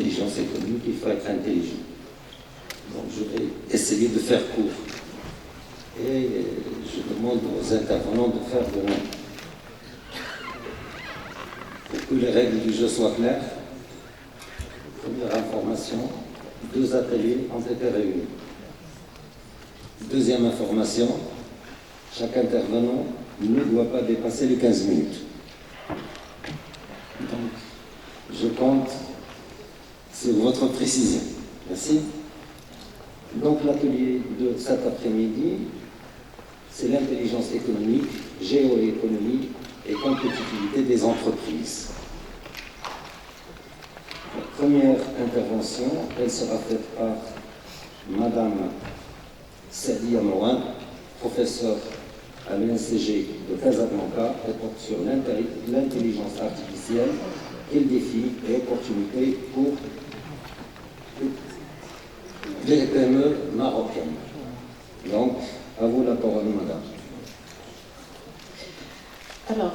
l'intelligence économique, il faut être intelligent. Donc je vais essayer de faire court. Et je demande aux intervenants de faire de même. Pour que les règles du jeu soient claires, première information, 2 ateliers ont été réunis. Deuxième information, chaque intervenant ne doit pas dépasser les 15 minutes. Donc, je compte sur votre précision. Merci. Donc, l'atelier de cet après-midi, c'est l'intelligence économique, géoéconomie et compétitivité des entreprises. La première intervention, elle sera faite par Madame Sadia Mouin, professeure à l'INCG de Casablanca, et porte sur l'intelligence artificielle, quels défis et opportunités pour les PME marocaines. Donc, à vous la parole, madame. Alors,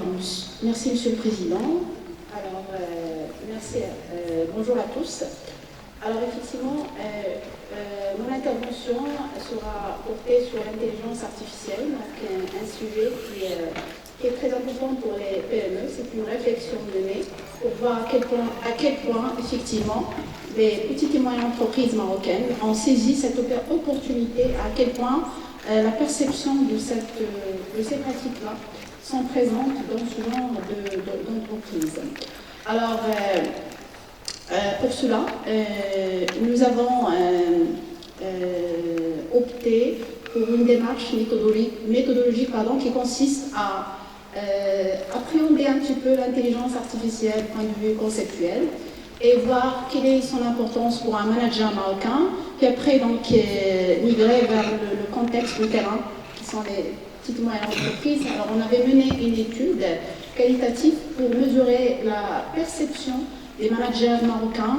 merci Monsieur le Président. Alors, merci, bonjour à tous. Alors, effectivement, mon intervention sera portée sur l'intelligence artificielle, donc un sujet qui est très important pour les PME. C'est une réflexion menée pour voir à quel point, effectivement, les petites et moyennes entreprises marocaines ont saisi cette opportunité, à quel point la perception de ces pratiques-là sont présentes dans ce genre d'entreprise. Alors, pour cela, nous avons opté pour une démarche méthodologique qui consiste à appréhender un petit peu l'intelligence artificielle point de vue conceptuel et voir quelle est son importance pour un manager marocain, puis après donc migrer vers le contexte de terrain, qui sont les petites et moyennes entreprises. Alors on avait mené une étude qualitative pour mesurer la perception des managers marocains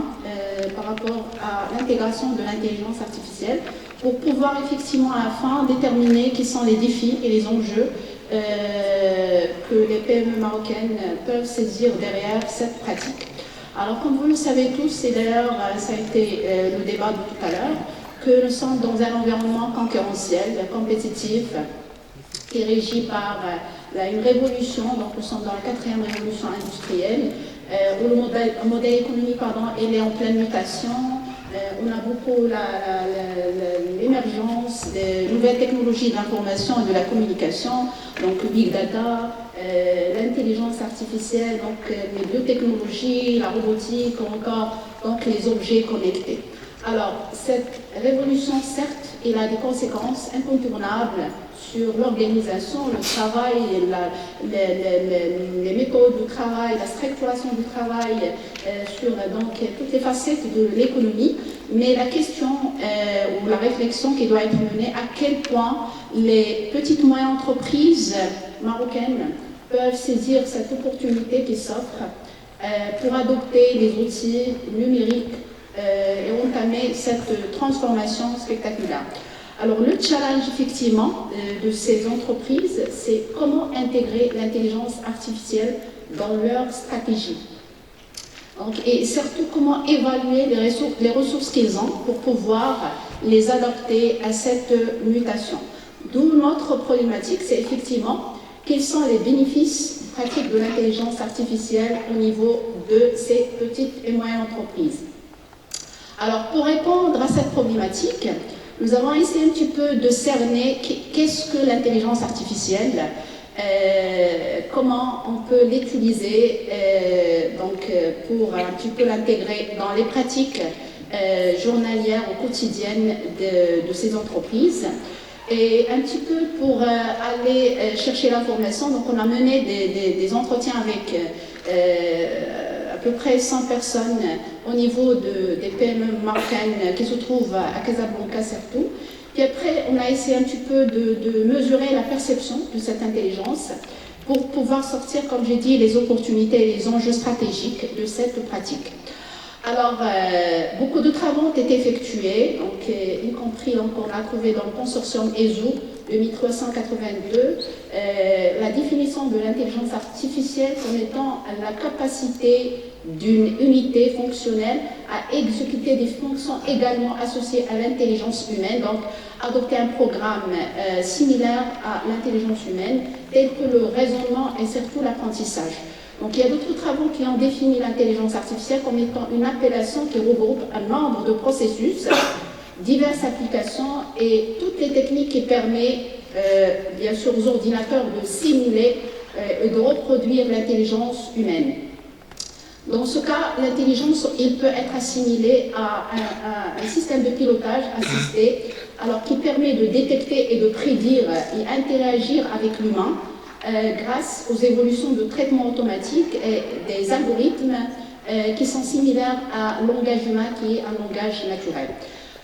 par rapport à l'intégration de l'intelligence artificielle, pour pouvoir effectivement à la fin déterminer quels sont les défis et les enjeux que les PME marocaines peuvent saisir derrière cette pratique. Alors comme vous le savez tous, et d'ailleurs ça a été le débat de tout à l'heure, que nous sommes dans un environnement concurrentiel, compétitif, qui est régi par une révolution. Donc nous sommes dans la 4e révolution industrielle, où le modèle économique il est en pleine mutation. On a beaucoup l'émergence des nouvelles technologies de l'information et de la communication, donc big data, l'intelligence artificielle, donc les biotechnologies, la robotique, ou encore donc les objets connectés. Alors, cette révolution, certes, elle a des conséquences incontournables sur l'organisation, le travail, les méthodes du travail, la structuration du travail, sur donc, toutes les facettes de l'économie. Mais la question ou la réflexion qui doit être menée, à quel point les petites et moyennes entreprises marocaines peuvent saisir cette opportunité qui s'offre pour adopter les outils numériques et entamer cette transformation spectaculaire. Alors le challenge effectivement de ces entreprises, c'est comment intégrer l'intelligence artificielle dans leur stratégie. Donc, et surtout comment évaluer les ressources qu'ils ont pour pouvoir les adapter à cette mutation. D'où notre problématique, c'est effectivement quels sont les bénéfices pratiques de l'intelligence artificielle au niveau de ces petites et moyennes entreprises. Alors pour répondre à cette problématique, nous avons essayé un petit peu de cerner qu'est-ce que l'intelligence artificielle, comment on peut l'utiliser pour un petit peu l'intégrer dans les pratiques journalières ou quotidiennes de ces entreprises. Et un petit peu pour aller chercher l'information, donc on a mené des entretiens avec à peu près 100 personnes au niveau des PME marocaines qui se trouvent à Casablanca surtout. Puis après, on a essayé un petit peu de mesurer la perception de cette intelligence pour pouvoir sortir, comme j'ai dit, les opportunités et les enjeux stratégiques de cette pratique. Alors, beaucoup de travaux ont été effectués, donc, y compris, donc, on a trouvé dans le consortium ESO de 1382 la définition de l'intelligence artificielle comme étant la capacité d'une unité fonctionnelle à exécuter des fonctions également associées à l'intelligence humaine, donc adopter un programme similaire à l'intelligence humaine, tel que le raisonnement et surtout l'apprentissage. Donc il y a d'autres travaux qui ont défini l'intelligence artificielle comme étant une appellation qui regroupe un nombre de processus, diverses applications et toutes les techniques qui permettent bien sûr aux ordinateurs de simuler et de reproduire l'intelligence humaine. Dans ce cas, l'intelligence il peut être assimilée à un système de pilotage assisté, alors qui permet de détecter et de prédire et interagir avec l'humain grâce aux évolutions de traitement automatique et des algorithmes qui sont similaires à un langage humain qui est un langage naturel.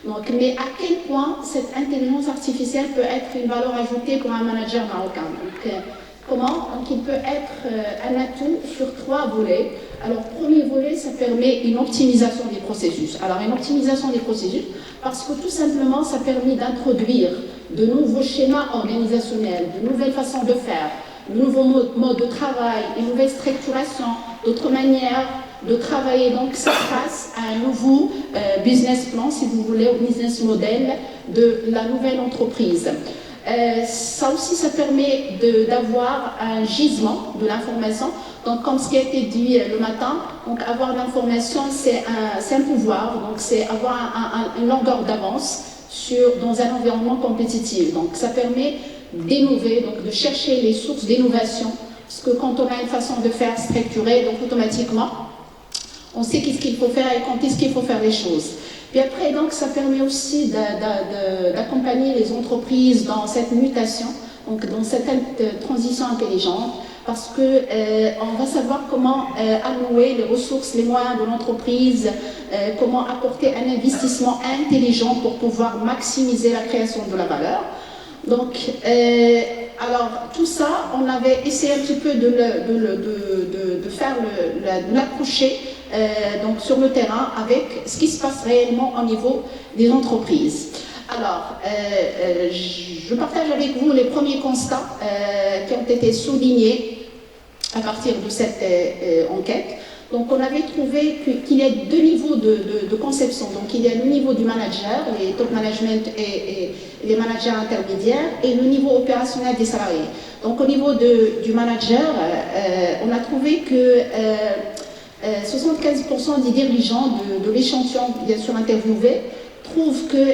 Donc, mais à quel point cette intelligence artificielle peut être une valeur ajoutée pour un manager marocain? Donc, comment? Donc, il peut être un atout sur 3 volets. Alors, premier volet, ça permet une optimisation des processus. Alors, une optimisation des processus, parce que tout simplement, ça permet d'introduire de nouveaux schémas organisationnels, de nouvelles façons de faire, de nouveaux modes de travail, une nouvelle structuration, d'autres manières de travailler. Donc, ça passe à un nouveau business plan, si vous voulez, au business model de la nouvelle entreprise. Ça aussi, ça permet d'avoir un gisement de l'information. Donc, comme ce qui a été dit le matin, donc avoir l'information, c'est un pouvoir. Donc, c'est avoir une longueur d'avance dans un environnement compétitif. Donc, ça permet d'innover, donc de chercher les sources d'innovation. Parce que quand on a une façon de faire structurée, donc automatiquement, on sait qu'est-ce qu'il faut faire et quand est-ce qu'il faut faire les choses. Puis après, donc, ça permet aussi d'accompagner les entreprises dans cette mutation, donc dans cette transition intelligente, parce que on va savoir comment allouer les ressources, les moyens de l'entreprise, comment apporter un investissement intelligent pour pouvoir maximiser la création de la valeur. Donc, alors tout ça, on avait essayé un petit peu de faire de l'approcher donc sur le terrain avec ce qui se passe réellement au niveau des entreprises. Alors, je partage avec vous les premiers constats qui ont été soulignés à partir de cette enquête. Donc, on avait trouvé qu'il y a 2 niveaux de conception. Donc, il y a le niveau du manager, les top management et les managers intermédiaires, et le niveau opérationnel des salariés. Donc, au niveau du manager, on a trouvé que 75% des dirigeants de l'échantillon, bien sûr interviewé, trouvent que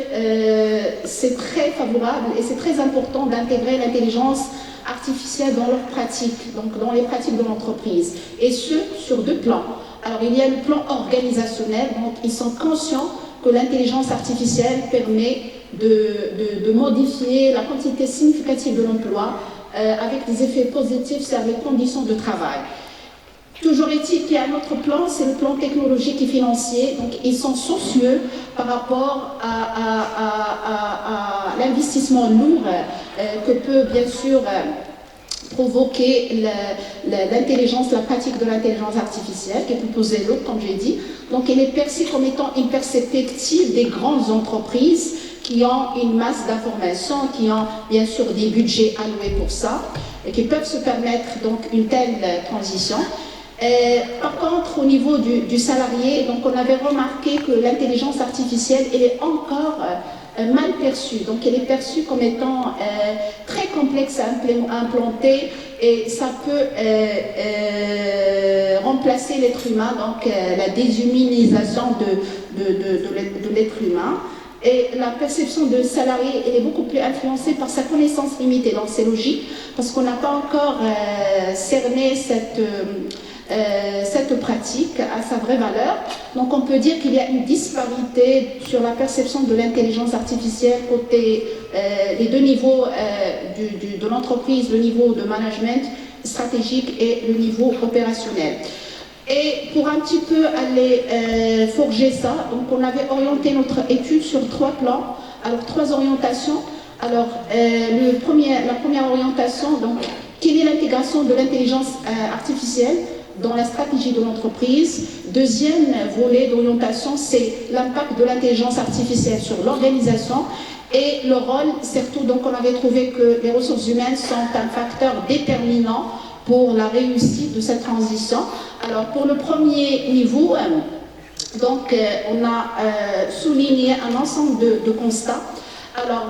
c'est très favorable et c'est très important d'intégrer l'intelligence artificielle dans leurs pratiques, donc dans les pratiques de l'entreprise, et ce, sur 2 plans. Alors, il y a le plan organisationnel, donc ils sont conscients que l'intelligence artificielle permet de modifier la quantité significative de l'emploi avec des effets positifs sur les conditions de travail. Toujours est-il qu'il y a un autre plan, c'est le plan technologique et financier. Donc, ils sont soucieux par rapport à l'investissement lourd que peut bien sûr provoquer l'intelligence, la pratique de l'intelligence artificielle, qui peut poser lourd, comme j'ai dit. Donc, elle est perçue comme étant une perspective des grandes entreprises qui ont une masse d'informations, qui ont bien sûr des budgets alloués pour ça, et qui peuvent se permettre donc une telle transition. Par contre, au niveau du salarié, donc on avait remarqué que l'intelligence artificielle, elle est encore mal perçue. Donc, elle est perçue comme étant très complexe à implanter et ça peut remplacer l'être humain, donc la déshumanisation de l'être humain. Et la perception de salarié, elle est beaucoup plus influencée par sa connaissance limitée. Donc, c'est logique parce qu'on n'a pas encore cerné cette pratique à sa vraie valeur. Donc on peut dire qu'il y a une disparité sur la perception de l'intelligence artificielle côté les 2 niveaux de l'entreprise, le niveau de management stratégique et le niveau opérationnel. Et pour un petit peu aller forger ça, donc on avait orienté notre étude sur 3 plans, alors 3 orientations. Alors la première orientation, donc quelle est l'intégration de l'intelligence artificielle dans la stratégie de l'entreprise. Deuxième volet d'orientation, c'est l'impact de l'intelligence artificielle sur l'organisation et le rôle, surtout, donc on avait trouvé que les ressources humaines sont un facteur déterminant pour la réussite de cette transition. Alors pour le premier niveau, donc on a souligné un ensemble de constats. Alors,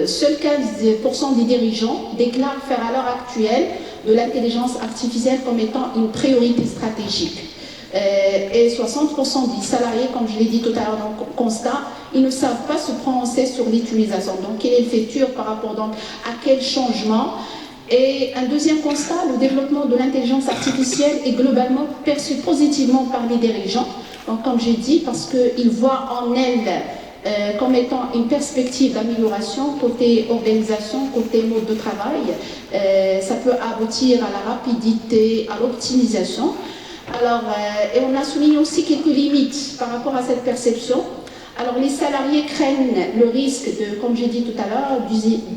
seuls 15% des dirigeants déclarent faire à l'heure actuelle de l'intelligence artificielle comme étant une priorité stratégique. Et 60% des salariés, comme je l'ai dit tout à l'heure dans le constat, ils ne savent pas se prononcer sur l'utilisation. Donc, quel est le futur par rapport donc, à quel changement? Et un deuxième constat, le développement de l'intelligence artificielle est globalement perçu positivement par les dirigeants. Donc, comme j'ai dit, parce qu'ils voient en elle comme étant une perspective d'amélioration côté organisation, côté mode de travail. Ça peut aboutir à la rapidité, à l'optimisation. Alors, et on a souligné aussi quelques limites par rapport à cette perception. Alors, les salariés craignent le risque de, comme j'ai dit tout à l'heure,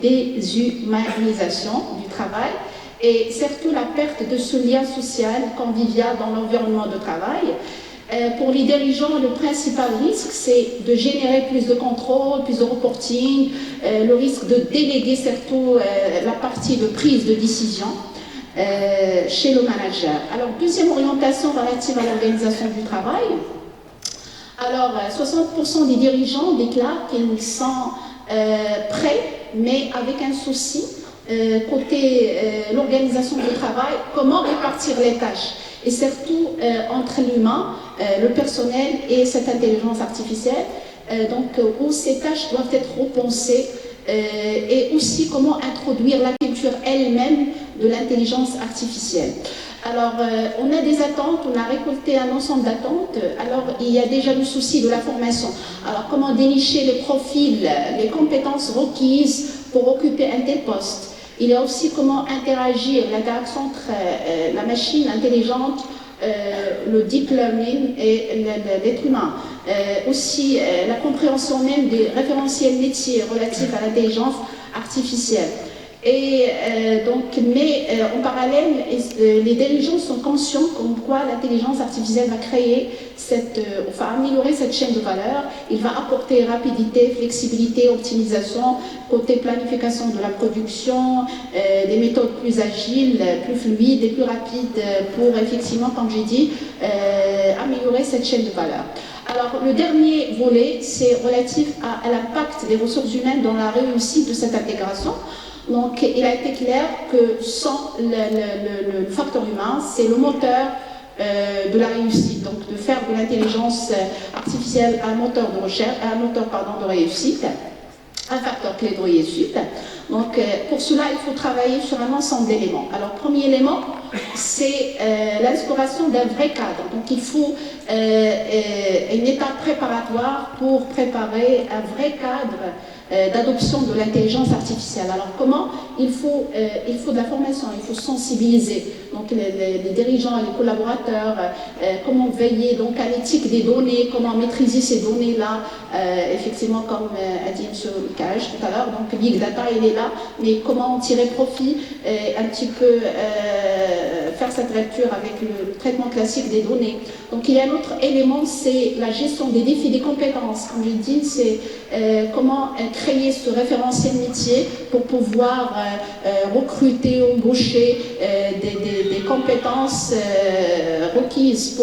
déshumanisation du travail et surtout la perte de ce lien social convivial dans l'environnement de travail. Pour les dirigeants, le principal risque, c'est de générer plus de contrôle, plus de reporting, le risque de déléguer surtout la partie de prise de décision chez le manager. Alors, deuxième orientation relative à l'organisation du travail. Alors, 60% des dirigeants déclarent qu'ils sont prêts, mais avec un souci côté l'organisation du travail, comment répartir les tâches et surtout entre l'humain, le personnel et cette intelligence artificielle, où ces tâches doivent être repensées et aussi comment introduire la culture elle-même de l'intelligence artificielle. Alors, on a des attentes, on a récolté un ensemble d'attentes. Alors, il y a déjà le souci de la formation. Alors, comment dénicher les profils, les compétences requises pour occuper un tel poste? Il y a aussi comment interagir, l'interaction entre la machine intelligente, le deep learning et l'être humain. Aussi, la compréhension même des référentiels métiers relatifs à l'intelligence artificielle. Et en parallèle, les dirigeants sont conscients comme quoi l'intelligence artificielle va créer améliorer cette chaîne de valeur. Il va apporter rapidité, flexibilité, optimisation, côté planification de la production, des méthodes plus agiles, plus fluides et plus rapides pour effectivement, comme j'ai dit, améliorer cette chaîne de valeur. Alors, le dernier volet, c'est relatif à l'impact des ressources humaines dans la réussite de cette intégration. Donc, il a été clair que sans le facteur humain, c'est le moteur de la réussite. Donc, de faire de l'intelligence artificielle un moteur de recherche, de réussite, un facteur clé de réussite. Donc, pour cela, il faut travailler sur un ensemble d'éléments. Alors, premier élément, c'est l'instauration d'un vrai cadre. Donc, il faut une étape préparatoire pour préparer un vrai cadre d'adoption de l'intelligence artificielle. Alors comment? Il faut de la formation, il faut sensibiliser donc les dirigeants, les collaborateurs, comment veiller donc à l'éthique des données, comment maîtriser ces données-là, effectivement comme a dit M. Cage tout à l'heure, donc Big Data il est là, mais comment tirer profit, un petit peu faire cette lecture avec le traitement classique des données. Donc il y a un autre élément, c'est la gestion des défis des compétences. Comme je dis, c'est comment créer ce référentiel métier pour pouvoir recruter, embaucher des compétences requises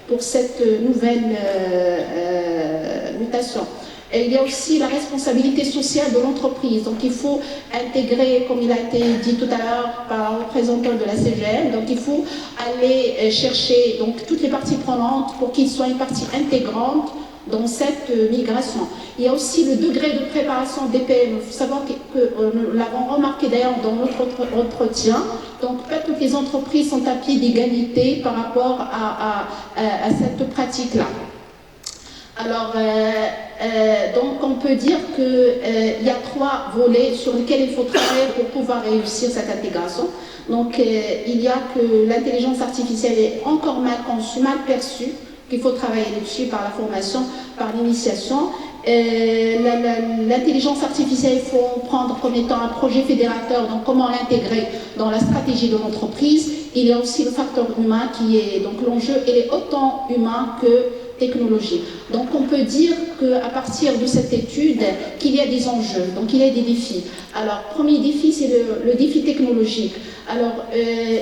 pour cette nouvelle mutation. Et il y a aussi la responsabilité sociale de l'entreprise. Donc il faut intégrer, comme il a été dit tout à l'heure par le représentant de la CGM, donc il faut aller chercher donc, toutes les parties prenantes pour qu'ils soient une partie intégrante dans cette migration. Il y a aussi le degré de préparation des PME. Il faut savoir que nous l'avons remarqué d'ailleurs dans notre entretien, donc pas toutes les entreprises sont à pied d'égalité par rapport à cette pratique-là. Alors, donc on peut dire qu'il y a 3 volets sur lesquels il faut travailler pour pouvoir réussir cette intégration. Donc il y a que l'intelligence artificielle est encore mal conçue, mal perçue, qu'il faut travailler dessus par la formation, par l'initiation. L'intelligence artificielle, il faut prendre comme étant un projet fédérateur, donc comment l'intégrer dans la stratégie de l'entreprise. il y a aussi le facteur humain qui est, donc l'enjeu, il est autant humain que technologie. Donc on peut dire qu'à partir de cette étude, qu'il y a des enjeux, donc il y a des défis. Alors, premier défi, c'est le défi technologique. Alors,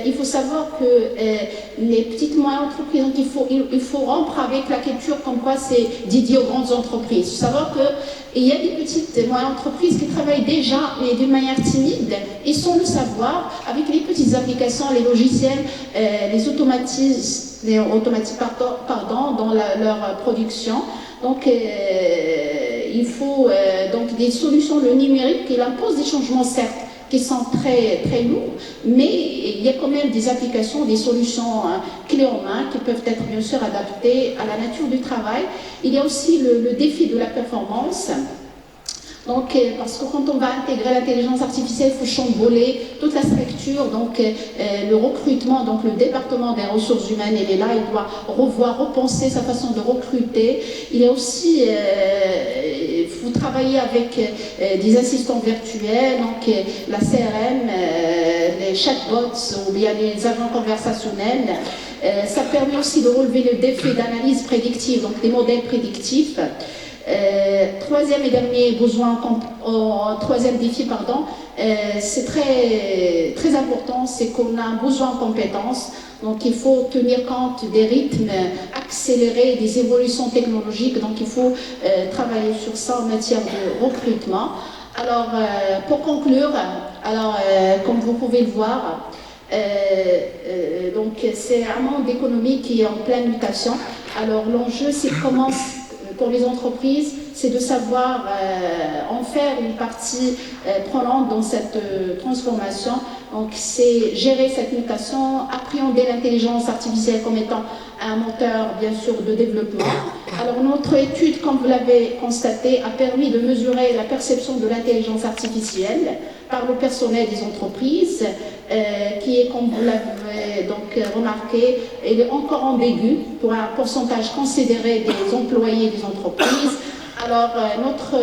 il faut savoir que les petites moyennes entreprises, donc il faut rompre avec la culture comme quoi c'est dédié aux grandes entreprises. Il faut savoir qu'il y a des petites et moyennes entreprises qui travaillent déjà, mais d'une manière timide, et sans le savoir, avec les petites applications, les logiciels, les automatisent dans leur production. Donc, il faut donc des solutions, le numérique, il impose des changements, certes, qui sont très, très lourds, mais il y a quand même des applications, des solutions clés en main qui peuvent être bien sûr adaptées à la nature du travail. Il y a aussi le défi de la performance. Donc, parce que quand on va intégrer l'intelligence artificielle, il faut chambouler toute la structure, donc le recrutement, donc le département des ressources humaines, il est là, il doit repenser sa façon de recruter. Il y a aussi, il faut travailler avec des assistants virtuels, donc la CRM, les chatbots ou bien les agents conversationnels. Ça permet aussi de relever le défi d'analyse prédictive, donc des modèles prédictifs. Troisième et dernier besoin, troisième défi, pardon, c'est très, très important, c'est qu'on a un besoin en compétences. Donc il faut tenir compte des rythmes accélérés, des évolutions technologiques. Donc il faut travailler sur ça en matière de recrutement. Alors pour conclure, comme vous pouvez le voir, donc c'est un monde économique qui est en pleine mutation. Alors l'enjeu, c'est comment pour les entreprises, c'est de savoir en faire une partie prenante dans cette transformation. Donc, c'est gérer cette mutation, appréhender l'intelligence artificielle comme étant un moteur, bien sûr, de développement. Alors, notre étude, comme vous l'avez constaté, a permis de mesurer la perception de l'intelligence artificielle par le personnel des entreprises, qui est, comme vous l'avez donc remarqué, il est encore ambigu pour un pourcentage considéré des employés des entreprises. Alors, notre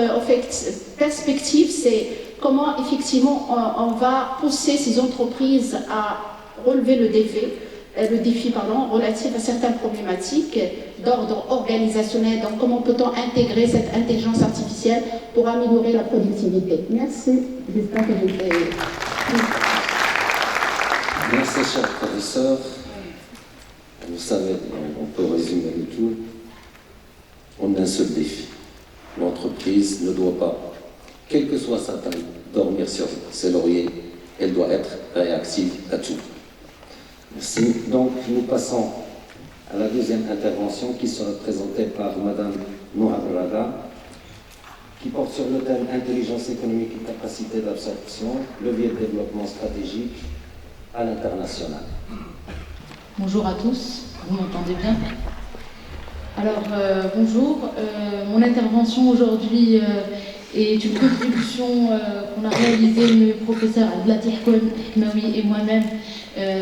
perspective, c'est comment effectivement on va pousser ces entreprises à relever le défi relatif à certaines problématiques d'ordre organisationnel. Donc, comment peut-on intégrer cette intelligence artificielle pour améliorer la productivité? Merci. J'espère que j'ai fait... Merci, cher professeur. Vous savez, on peut résumer le tout. On a un seul défi. L'entreprise ne doit pas, quelle que soit sa taille, dormir sur ses lauriers. Elle doit être réactive à tout. Merci. Donc, nous passons à la deuxième intervention qui sera présentée par Madame Noha Brada, qui porte sur le thème intelligence économique et capacité d'absorption, levier de développement stratégique à l'international. Bonjour à tous, vous m'entendez bien? Alors, bonjour, mon intervention aujourd'hui est une contribution qu'on a réalisée le professeur Abdelati Hekmaoui et moi-même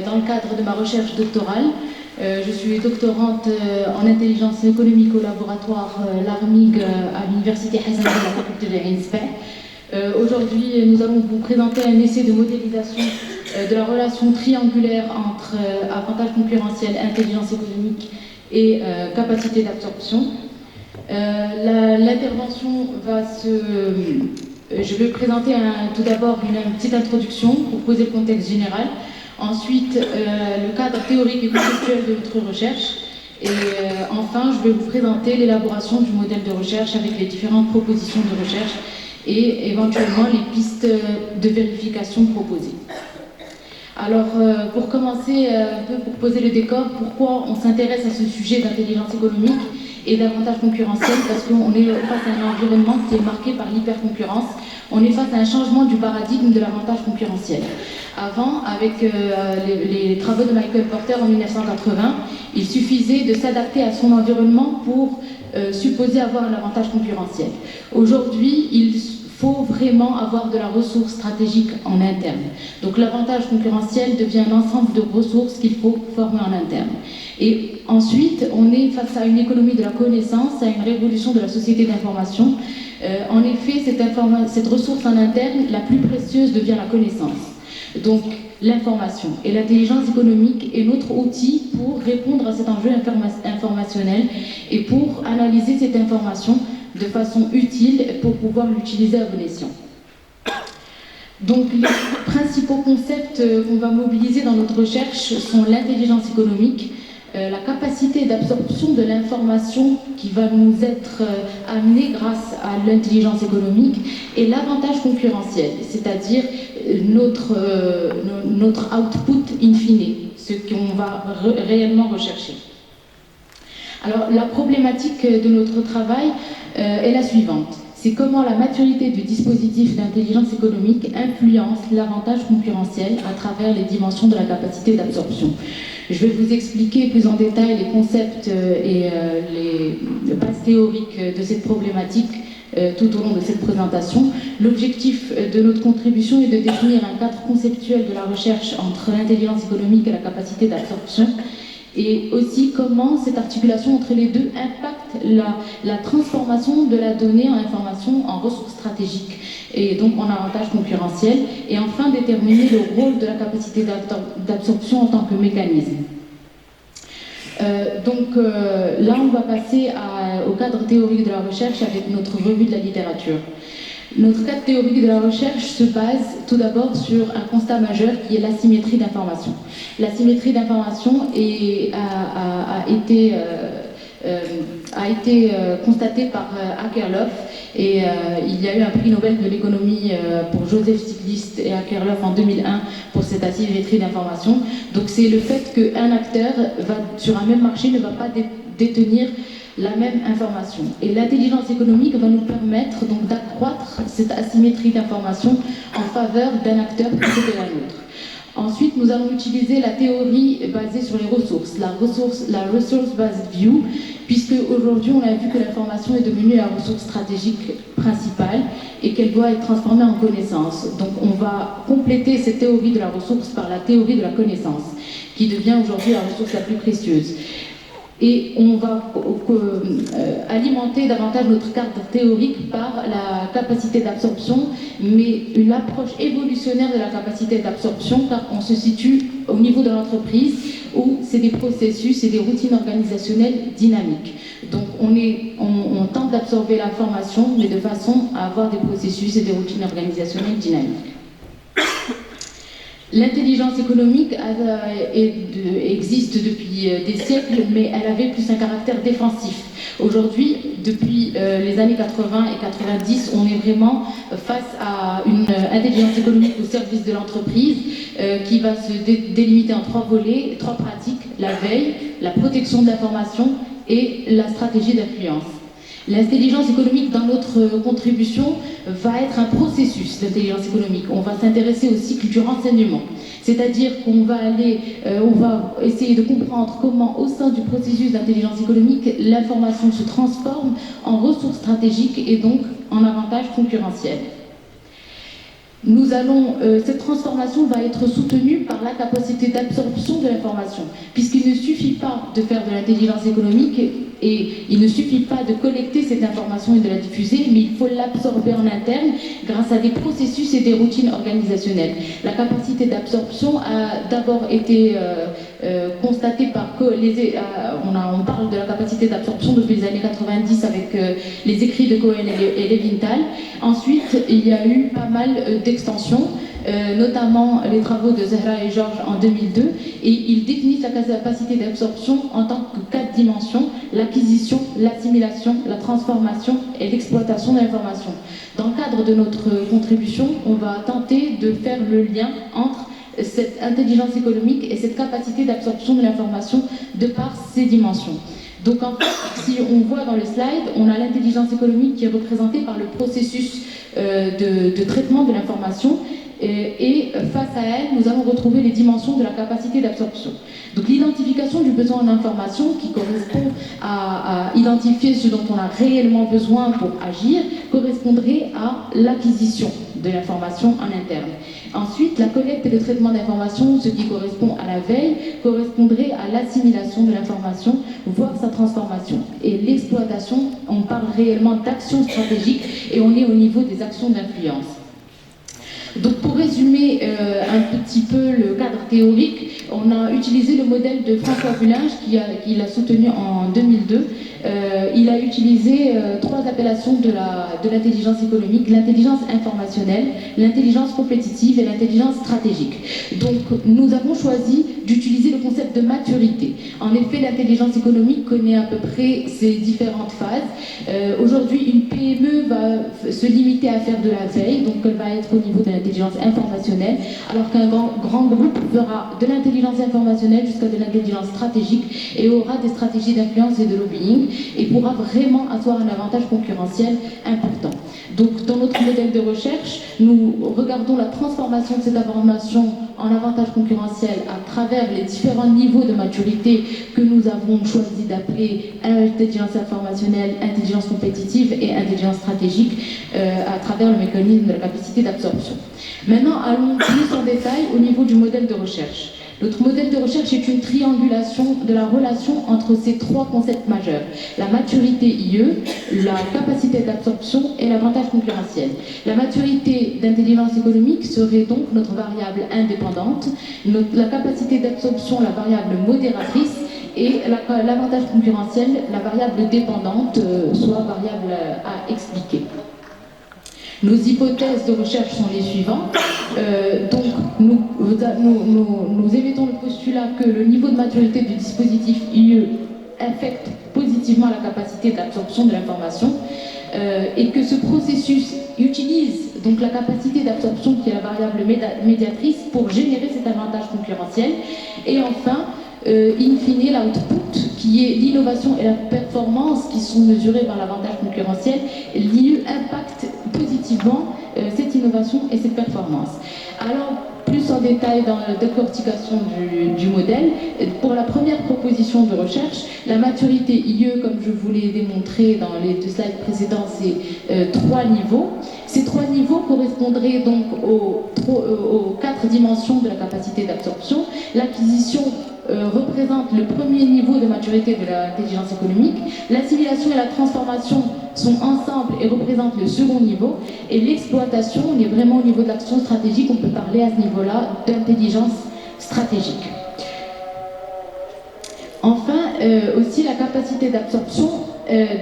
dans le cadre de ma recherche doctorale. Je suis doctorante en intelligence économique au laboratoire l'ARMIG à l'université Hassan de la faculté de Ain. Aujourd'hui, nous allons vous présenter un essai de modélisation de la relation triangulaire entre avantage concurrentiel, intelligence économique et capacité d'absorption. L'intervention va je vais présenter tout d'abord une petite introduction pour poser le contexte général. Ensuite, le cadre théorique et conceptuel de notre recherche. Et enfin, je vais vous présenter l'élaboration du modèle de recherche avec les différentes propositions de recherche et éventuellement les pistes de vérification proposées. Alors, pour commencer un peu, pour poser le décor, pourquoi on s'intéresse à ce sujet d'intelligence économique et d'avantage concurrentiel? Parce qu'on est face à un environnement qui est marqué par l'hyperconcurrence. On est face à un changement du paradigme de l'avantage concurrentiel. Avant, avec les travaux de Michael Porter en 1980, il suffisait de s'adapter à son environnement pour supposer avoir un avantage concurrentiel. Aujourd'hui, il faut vraiment avoir de la ressource stratégique en interne. Donc l'avantage concurrentiel devient un ensemble de ressources qu'il faut former en interne. Et ensuite, on est face à une économie de la connaissance, à une révolution de la société d'information. En effet, cette ressource en interne, la plus précieuse devient la connaissance. Donc l'information et l'intelligence économique est notre outil pour répondre à cet enjeu informationnel et pour analyser cette information de façon utile pour pouvoir l'utiliser à bon escient. Donc les principaux concepts qu'on va mobiliser dans notre recherche sont l'intelligence économique, la capacité d'absorption de l'information qui va nous être amenée grâce à l'intelligence économique et l'avantage concurrentiel, c'est-à-dire notre output in fine, ce qu'on va réellement rechercher. Alors la problématique de notre travail est la suivante. C'est comment la maturité du dispositif d'intelligence économique influence l'avantage concurrentiel à travers les dimensions de la capacité d'absorption. Je vais vous expliquer plus en détail les concepts et les bases théoriques de cette problématique tout au long de cette présentation. L'objectif de notre contribution est de définir un cadre conceptuel de la recherche entre l'intelligence économique et la capacité d'absorption, et aussi comment cette articulation entre les deux impacte la transformation de la donnée en information en ressources stratégiques et donc en avantage concurrentiel, et enfin déterminer le rôle de la capacité d'absorption en tant que mécanisme. Là on va passer au cadre théorique de la recherche avec notre revue de la littérature. Notre cadre théorique de la recherche se base tout d'abord sur un constat majeur qui est l'asymétrie d'information. L'asymétrie d'information a été constatée par Akerlof, et il y a eu un prix Nobel de l'économie pour Joseph Stiglitz et Akerlof en 2001 pour cette asymétrie d'information. Donc c'est le fait qu'un acteur sur un même marché ne va pas détenir la même information. Et l'intelligence économique va nous permettre donc d'accroître cette asymétrie d'information en faveur d'un acteur plutôt que d'un autre. Ensuite, nous allons utiliser la théorie basée sur les ressources, la resource-based view, puisque aujourd'hui on a vu que l'information est devenue la ressource stratégique principale et qu'elle doit être transformée en connaissance. Donc on va compléter cette théorie de la ressource par la théorie de la connaissance, qui devient aujourd'hui la ressource la plus précieuse. Et on va alimenter davantage notre cadre théorique par la capacité d'absorption, mais une approche évolutionnaire de la capacité d'absorption, car on se situe au niveau de l'entreprise où c'est des processus et des routines organisationnelles dynamiques. Donc on tente d'absorber l'information, mais de façon à avoir des processus et des routines organisationnelles dynamiques. L'intelligence économique existe depuis des siècles, mais elle avait plus un caractère défensif. Aujourd'hui, depuis les années 80 et 90, on est vraiment face à une intelligence économique au service de l'entreprise qui va se délimiter en trois volets, trois pratiques: la veille, la protection de l'information et la stratégie d'influence. L'intelligence économique dans notre contribution va être un processus d'intelligence économique. On va s'intéresser au cycle du renseignement, c'est-à-dire qu'on va essayer de comprendre comment au sein du processus d'intelligence économique l'information se transforme en ressources stratégiques et donc en avantage concurrentiel. Cette transformation va être soutenue par la capacité d'absorption de l'information, puisqu'il ne suffit pas de faire de l'intelligence économique et il ne suffit pas de collecter cette information et de la diffuser, mais il faut l'absorber en interne grâce à des processus et des routines organisationnelles. La capacité d'absorption a d'abord été constatée par on parle de la capacité d'absorption depuis les années 90 avec les écrits de Cohen et Levinthal. Ensuite, il y a eu pas mal d'extensions, notamment les travaux de Zehra et Georges en 2002, et ils définissent la capacité d'absorption en tant que 4 dimensions: l'acquisition, l'assimilation, la transformation et l'exploitation de l'information. Dans le cadre de notre contribution, on va tenter de faire le lien entre cette intelligence économique et cette capacité d'absorption de l'information de par ces dimensions. Donc en fait, si on voit dans le slide, on a l'intelligence économique qui est représentée par le processus de traitement de l'information, et face à elle, nous allons retrouver les dimensions de la capacité d'absorption. Donc l'identification du besoin en information, qui correspond à identifier ce dont on a réellement besoin pour agir, correspondrait à l'acquisition de l'information en interne. Ensuite, la collecte et le traitement d'informations, ce qui correspond à la veille, correspondrait à l'assimilation de l'information, voire sa transformation. Et l'exploitation, on parle réellement d'action stratégique et on est au niveau des actions d'influence. Donc pour résumer un petit peu le cadre théorique, on a utilisé le modèle de François Vullinge qui l'a soutenu en 2002. Il a utilisé trois appellations de l'intelligence économique: l'intelligence informationnelle, l'intelligence compétitive et l'intelligence stratégique. Donc nous avons choisi d'utiliser le concept de maturité. En effet, l'intelligence économique connaît à peu près ces différentes phases. Aujourd'hui, une PME va se limiter à faire de la veille, donc elle va être au niveau de l'intelligence informationnelle, alors qu'un grand groupe fera de l'intelligence informationnelle jusqu'à de l'intelligence stratégique et aura des stratégies d'influence et de lobbying et pourra vraiment avoir un avantage concurrentiel important. Donc dans notre modèle de recherche, nous regardons la transformation de cette information en avantage concurrentiel à travers les différents niveaux de maturité que nous avons choisi d'appeler intelligence informationnelle, intelligence compétitive et intelligence stratégique à travers le mécanisme de la capacité d'absorption. Maintenant, allons plus en détail au niveau du modèle de recherche. Notre modèle de recherche est une triangulation de la relation entre ces trois concepts majeurs: la maturité IE, la capacité d'absorption et l'avantage concurrentiel. La maturité d'intelligence économique serait donc notre variable indépendante, la capacité d'absorption, la variable modératrice, et l'avantage concurrentiel, la variable dépendante, soit variable à expliquer. Nos hypothèses de recherche sont les suivantes. Donc, nous émettons le postulat que le niveau de maturité du dispositif IE affecte positivement la capacité d'absorption de l'information et que ce processus utilise donc la capacité d'absorption qui est la variable médiatrice pour générer cet avantage concurrentiel. Et enfin, in fine, l'output, qui est l'innovation et la performance qui sont mesurées par l'avantage concurrentiel, l'IE impacte positivement cette innovation et cette performance. Alors, plus en détail dans la décortication du modèle, pour la première proposition de recherche, la maturité IE, comme je vous l'ai démontré dans les deux slides précédents, c'est 3 niveaux. Ces 3 niveaux correspondraient donc aux 4 dimensions de la capacité d'absorption. L'acquisition représente le premier niveau de maturité de l'intelligence économique. L'assimilation et la transformation sont ensemble et représentent le second niveau. Et l'exploitation, on est vraiment au niveau de l'action stratégique, on peut parler à ce niveau-là d'intelligence stratégique. Enfin, aussi la capacité d'absorption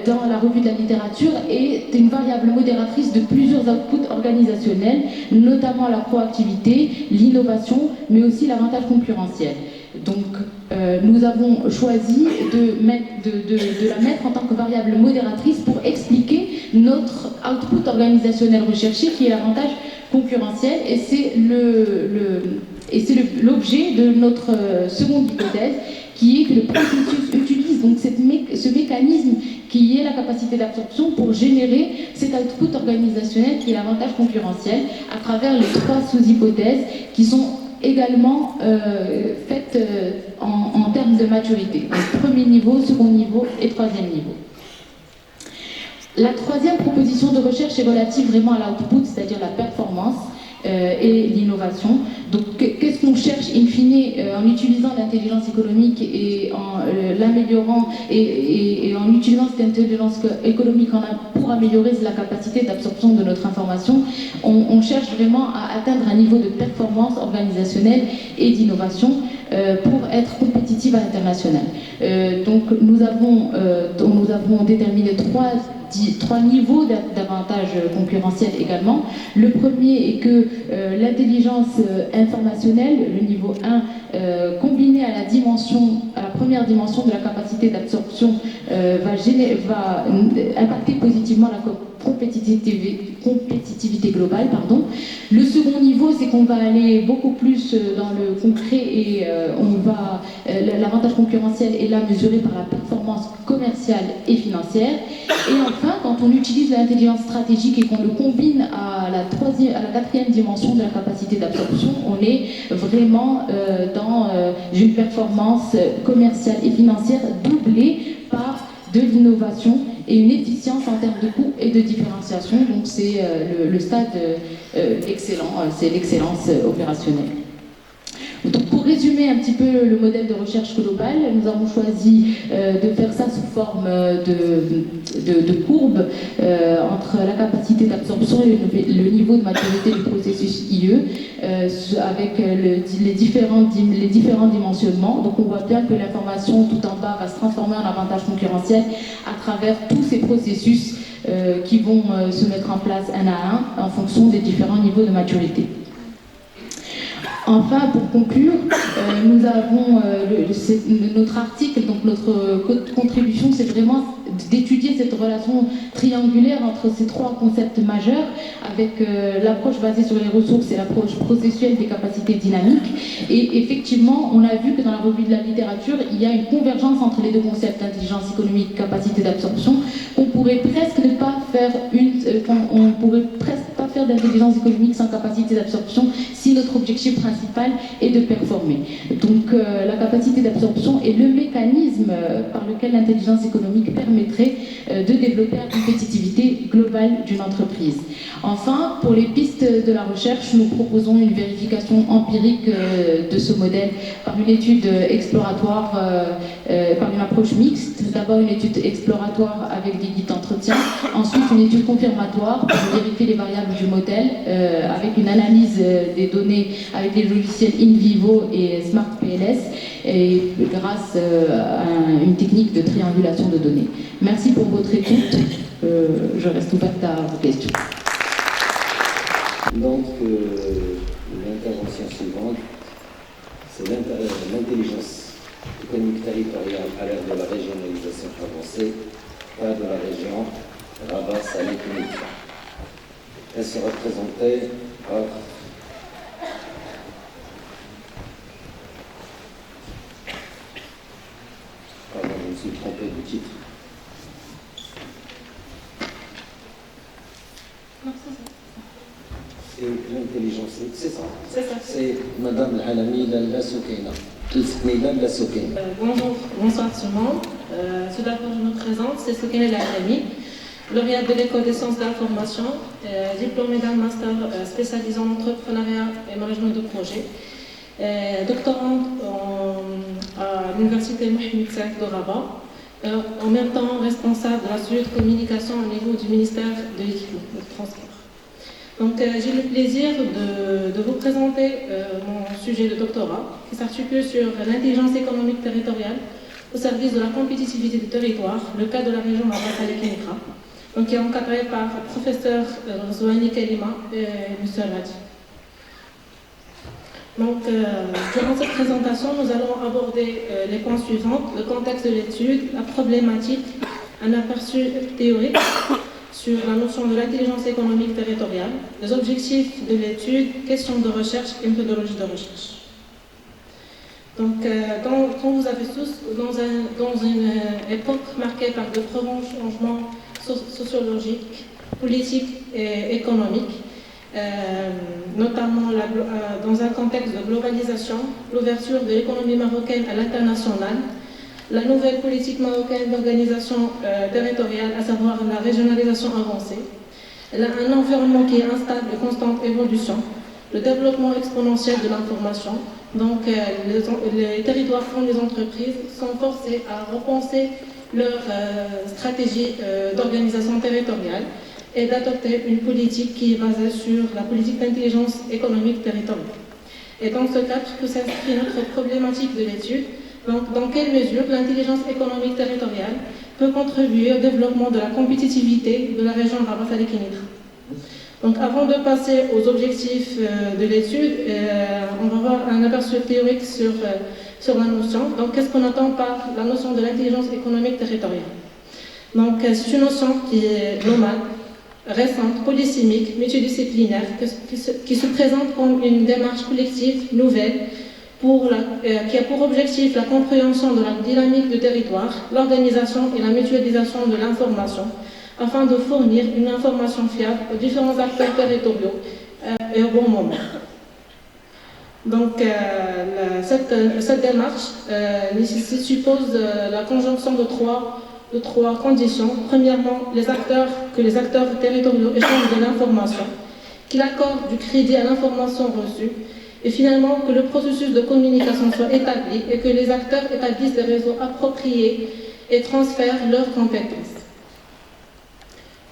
dans la revue de la littérature est une variable modératrice de plusieurs outputs organisationnels, notamment la proactivité, l'innovation, mais aussi l'avantage concurrentiel. Donc, nous avons choisi de la mettre en tant que variable modératrice pour expliquer notre output organisationnel recherché, qui est l'avantage concurrentiel, et c'est l'objet de notre seconde hypothèse, qui est que le processus utilise donc ce mécanisme qui est la capacité d'absorption pour générer cet output organisationnel qui est l'avantage concurrentiel à travers les 3 sous-hypothèses qui sont également faites en termes de maturité. Donc, premier niveau, second niveau et troisième niveau. La troisième proposition de recherche est relative vraiment à l'output, c'est-à-dire la performance et l'innovation. Donc, qu'est-ce qu'on cherche in fine en utilisant l'intelligence économique et en l'améliorant et en utilisant cette intelligence économique pour améliorer la capacité d'absorption de notre information, on cherche vraiment à atteindre un niveau de performance organisationnelle et d'innovation pour être compétitive à l'international. Donc, nous avons déterminé trois niveaux d'avantage concurrentiel également. Le premier est que l'intelligence informationnelle, le niveau 1, combiné à la première dimension de la capacité d'absorption, va impacter positivement la compétitivité globale. Le second niveau, c'est qu'on va aller beaucoup plus dans le concret et l'avantage concurrentiel est là mesuré par la performance commerciale et financière. Et enfin, quand on utilise l'intelligence stratégique et qu'on le combine à la quatrième dimension de la capacité d'absorption, on est vraiment dans une performance commerciale et financière doublée par de l'innovation et une efficience en termes de coût et de différenciation. Donc c'est le stade excellent, c'est l'excellence opérationnelle. Donc pour résumer un petit peu le modèle de recherche globale, nous avons choisi de faire ça sous forme de courbe entre la capacité d'absorption et le niveau de maturité du processus IE, avec les différents dimensionnements. Donc on voit bien que l'information tout en bas va se transformer en avantage concurrentiel à travers tous ces processus qui vont se mettre en place un à un en fonction des différents niveaux de maturité. Enfin, pour conclure, nous avons notre article, donc notre contribution, c'est vraiment d'étudier cette relation triangulaire entre ces trois concepts majeurs, avec l'approche basée sur les ressources et l'approche processuelle des capacités dynamiques. Et effectivement, on a vu que dans la revue de la littérature, il y a une convergence entre les deux concepts, intelligence économique, capacité d'absorption, qu'on pourrait presque ne pas faire on pourrait presque pas faire d'intelligence économique sans capacité d'absorption si notre objectif principal est de performer. Donc la capacité d'absorption est le mécanisme par lequel l'intelligence économique permettrait de développer la compétitivité globale d'une entreprise. Enfin, pour les pistes de la recherche, nous proposons une vérification empirique de ce modèle par une étude exploratoire, par une approche mixte. D'abord une étude exploratoire avec des guides d'entretien, ensuite une étude confirmatoire pour vérifier les variables du modèle avec une analyse des données avec des logiciels in vivo et Smart PLS et grâce à une technique de triangulation de données. Merci pour votre écoute. Je reste ouverte à vos questions. Donc, l'intervention suivante, c'est l'intelligence économique territoriale à l'ère de la régionalisation avancée, pas de la région Rabat-Salé-Kénitra. Elle sera présentée par pardon, je me suis trompé du titre. Non, c'est ça. Et l'intelligence, c'est ça. C'est ça. C'est Madame Al-Halami Lalla Soukena. Lalla Soukena. Bonjour, bonsoir tout le monde. Tout d'abord, je me présente, c'est Soukena Al-Halami, lauréate de l'école des sciences de l'information, diplômée d'un master spécialisé en entrepreneuriat et management de projet, doctorante à l'université Mohamed V de Rabat, en même temps responsable de la cellule de communication au niveau du ministère de l'équipement et du transport. Donc j'ai le plaisir de vous présenter mon sujet de doctorat qui s'articule sur l'intelligence économique territoriale au service de la compétitivité du territoire, le cas de la région Rabat-Salé-Kénitra, donc qui est encadré par le professeur Zouani Kalima et M. Radi. Donc, durant cette présentation, nous allons aborder les points suivants: le contexte de l'étude, la problématique, un aperçu théorique sur la notion de l'intelligence économique territoriale, les objectifs de l'étude, questions de recherche et méthodologie de recherche. Donc, comme vous savez tous, dans une époque marquée par de profonds changements sociologiques, politiques et économiques, notamment dans un contexte de globalisation, l'ouverture de l'économie marocaine à l'international, la nouvelle politique marocaine d'organisation territoriale, à savoir la régionalisation avancée, un environnement qui est instable et constante évolution, le développement exponentiel de l'information. Donc les territoires comme les entreprises sont forcés à repenser leur stratégie d'organisation territoriale et d'adopter une politique qui est basée sur la politique d'intelligence économique territoriale. Et dans ce cadre que s'inscrit notre problématique de l'étude, donc dans quelle mesure l'intelligence économique territoriale peut contribuer au développement de la compétitivité de la région Rabat-Salé-Kénitra. Donc avant de passer aux objectifs de l'étude, on va voir un aperçu théorique sur la notion. Donc qu'est-ce qu'on entend par la notion de l'intelligence économique territoriale? Donc c'est une notion qui est globale, récente, polysémique, multidisciplinaire, qui se présente comme une démarche collective nouvelle qui a pour objectif la compréhension de la dynamique du territoire, l'organisation et la mutualisation de l'information, afin de fournir une information fiable aux différents acteurs territoriaux et au bon moment. Donc cette démarche suppose la conjonction de trois conditions. Premièrement, que les acteurs territoriaux échangent de l'information, qu'ils accordent du crédit à l'information reçue Et finalement, que le processus de communication soit établi et que les acteurs établissent des réseaux appropriés et transfèrent leurs compétences.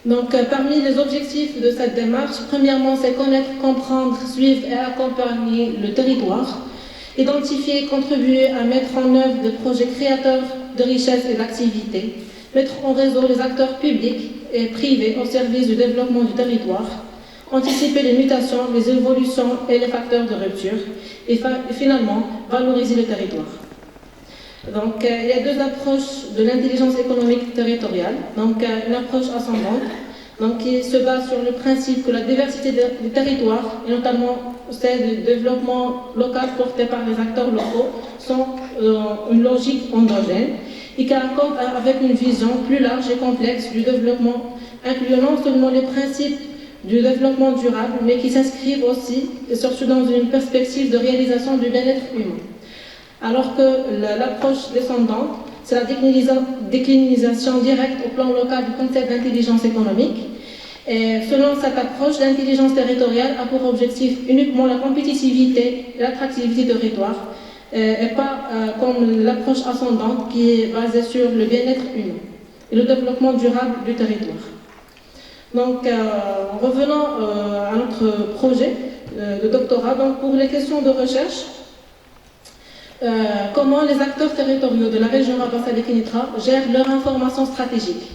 Donc, parmi les objectifs de cette démarche, premièrement, c'est connaître, comprendre, suivre et accompagner le territoire, identifier et contribuer à mettre en œuvre des projets créateurs de richesse et d'activité, mettre en réseau les acteurs publics et privés au service du développement du territoire, anticiper les mutations, les évolutions et les facteurs de rupture, et finalement, valoriser le territoire. Donc, il y a deux approches de l'intelligence économique territoriale. Donc, une approche ascendante, donc, qui se base sur le principe que la diversité des territoires, et notamment celle du développement local porté par les acteurs locaux, sont une logique endogène et qui accorde avec une vision plus large et complexe du développement, incluant non seulement les principes du développement durable, mais qui s'inscrivent aussi et surtout dans une perspective de réalisation du bien-être humain. Alors que l'approche descendante, c'est la déclinisation directe au plan local du concept d'intelligence économique. Et selon cette approche, l'intelligence territoriale a pour objectif uniquement la compétitivité et l'attractivité du territoire, et pas comme l'approche ascendante qui est basée sur le bien-être humain et le développement durable du territoire. Donc, revenons à notre projet de doctorat. Donc, pour les questions de recherche, comment les acteurs territoriaux de la région Rabassa-Kénitra gèrent leur information stratégique.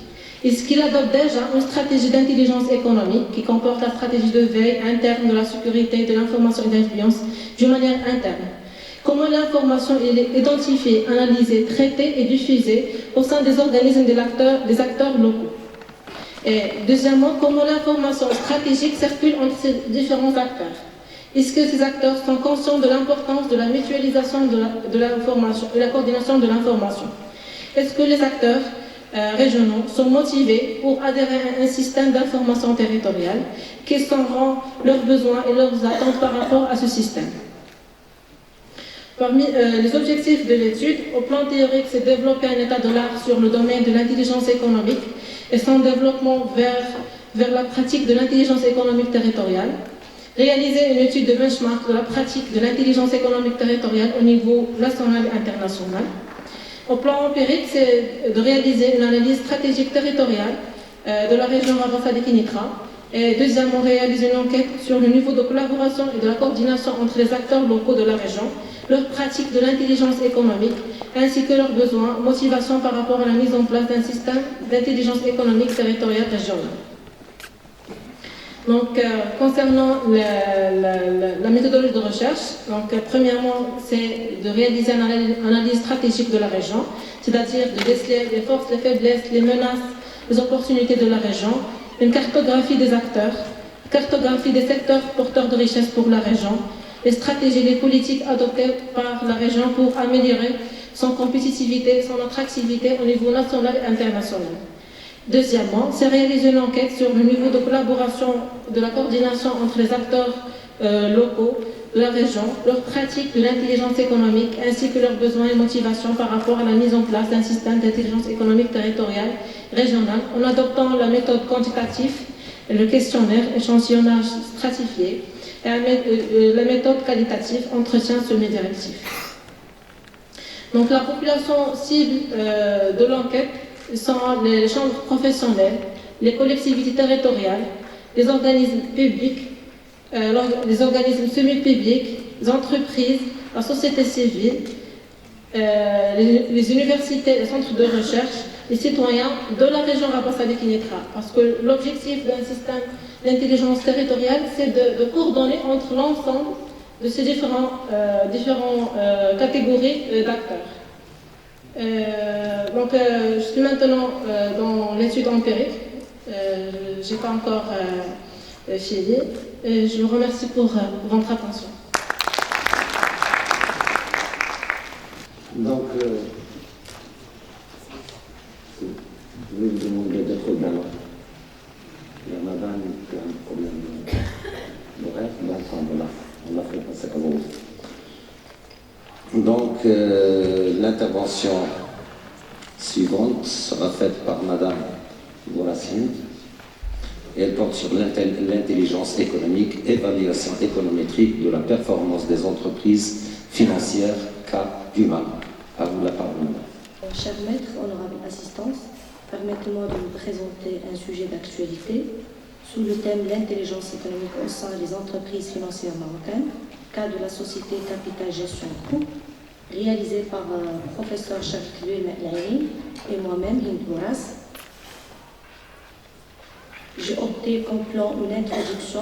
Est-ce qu'ils adoptent déjà une stratégie d'intelligence économique qui comporte la stratégie de veille interne de la sécurité, de l'information et d'influence d'une manière interne? Comment l'information est identifiée, analysée, traitée et diffusée au sein des organismes des acteurs locaux? Et deuxièmement, comment l'information stratégique circule entre ces différents acteurs? Est-ce que ces acteurs sont conscients de l'importance de la mutualisation de l'information et la coordination de l'information? Est-ce que les acteurs régionaux sont motivés pour adhérer à un système d'information territoriale? Quels seront leurs besoins et leurs attentes par rapport à ce système? Parmi les objectifs de l'étude, au plan théorique, c'est développer un état de l'art sur le domaine de l'intelligence économique et son développement vers la pratique de l'intelligence économique territoriale. Réaliser une étude de benchmark de la pratique de l'intelligence économique territoriale au niveau national et international. Au plan empirique, c'est de réaliser une analyse stratégique territoriale de la région Rabassa-Kénitra. Et deuxièmement, réaliser une enquête sur le niveau de collaboration et de la coordination entre les acteurs locaux de la région, leur pratique de l'intelligence économique, ainsi que leurs besoins, motivation par rapport à la mise en place d'un système d'intelligence économique territoriale régionale. Donc, concernant la méthodologie de recherche, donc, premièrement, c'est de réaliser une analyse stratégique de la région, c'est-à-dire de déceler les forces, les faiblesses, les menaces, les opportunités de la région, une cartographie des acteurs, cartographie des secteurs porteurs de richesse pour la région, les stratégies, les politiques adoptées par la région pour améliorer son compétitivité, son attractivité au niveau national et international. Deuxièmement, c'est réaliser une enquête sur le niveau de collaboration, de la coordination entre les acteurs locaux de la région, leurs pratiques de l'intelligence économique, ainsi que leurs besoins et motivations par rapport à la mise en place d'un système d'intelligence économique territoriale régionale, en adoptant la méthode quantitative, le questionnaire, échantillonnage stratifié, et la méthode qualitative, entretien semi-directif. Donc la population cible de l'enquête sont les chambres professionnelles, les collectivités territoriales, les organismes publics, les organismes semi-publics, les entreprises, la société civile, les universités, les centres de recherche, les citoyens de la région Rabassa-Kénitra. Parce que l'objectif d'un système d'intelligence territoriale, c'est de coordonner entre l'ensemble de ces différentes catégories d'acteurs. Donc, je suis maintenant dans l'étude empirique. Je n'ai pas encore fini. Je vous remercie pour votre attention. Donc, je vais vous demander d'être galant. Il y a madame qui a un problème de rêve, donc on l'a fait passer à vous. Donc, l'intervention suivante sera faite par madame Bourassine et elle porte sur l'intelligence économique, évaluation économétrique de la performance des entreprises financières, cas d'humain. À vous la parole. Cher maître, honorable assistance, permettez-moi de vous présenter un sujet d'actualité sous le thème l'intelligence économique au sein des entreprises financières marocaines, cas de la société Capital Gestion Group, réalisé par professeur Charles Laini et moi-même, Hind Bourras. J'ai opté comme plan une introduction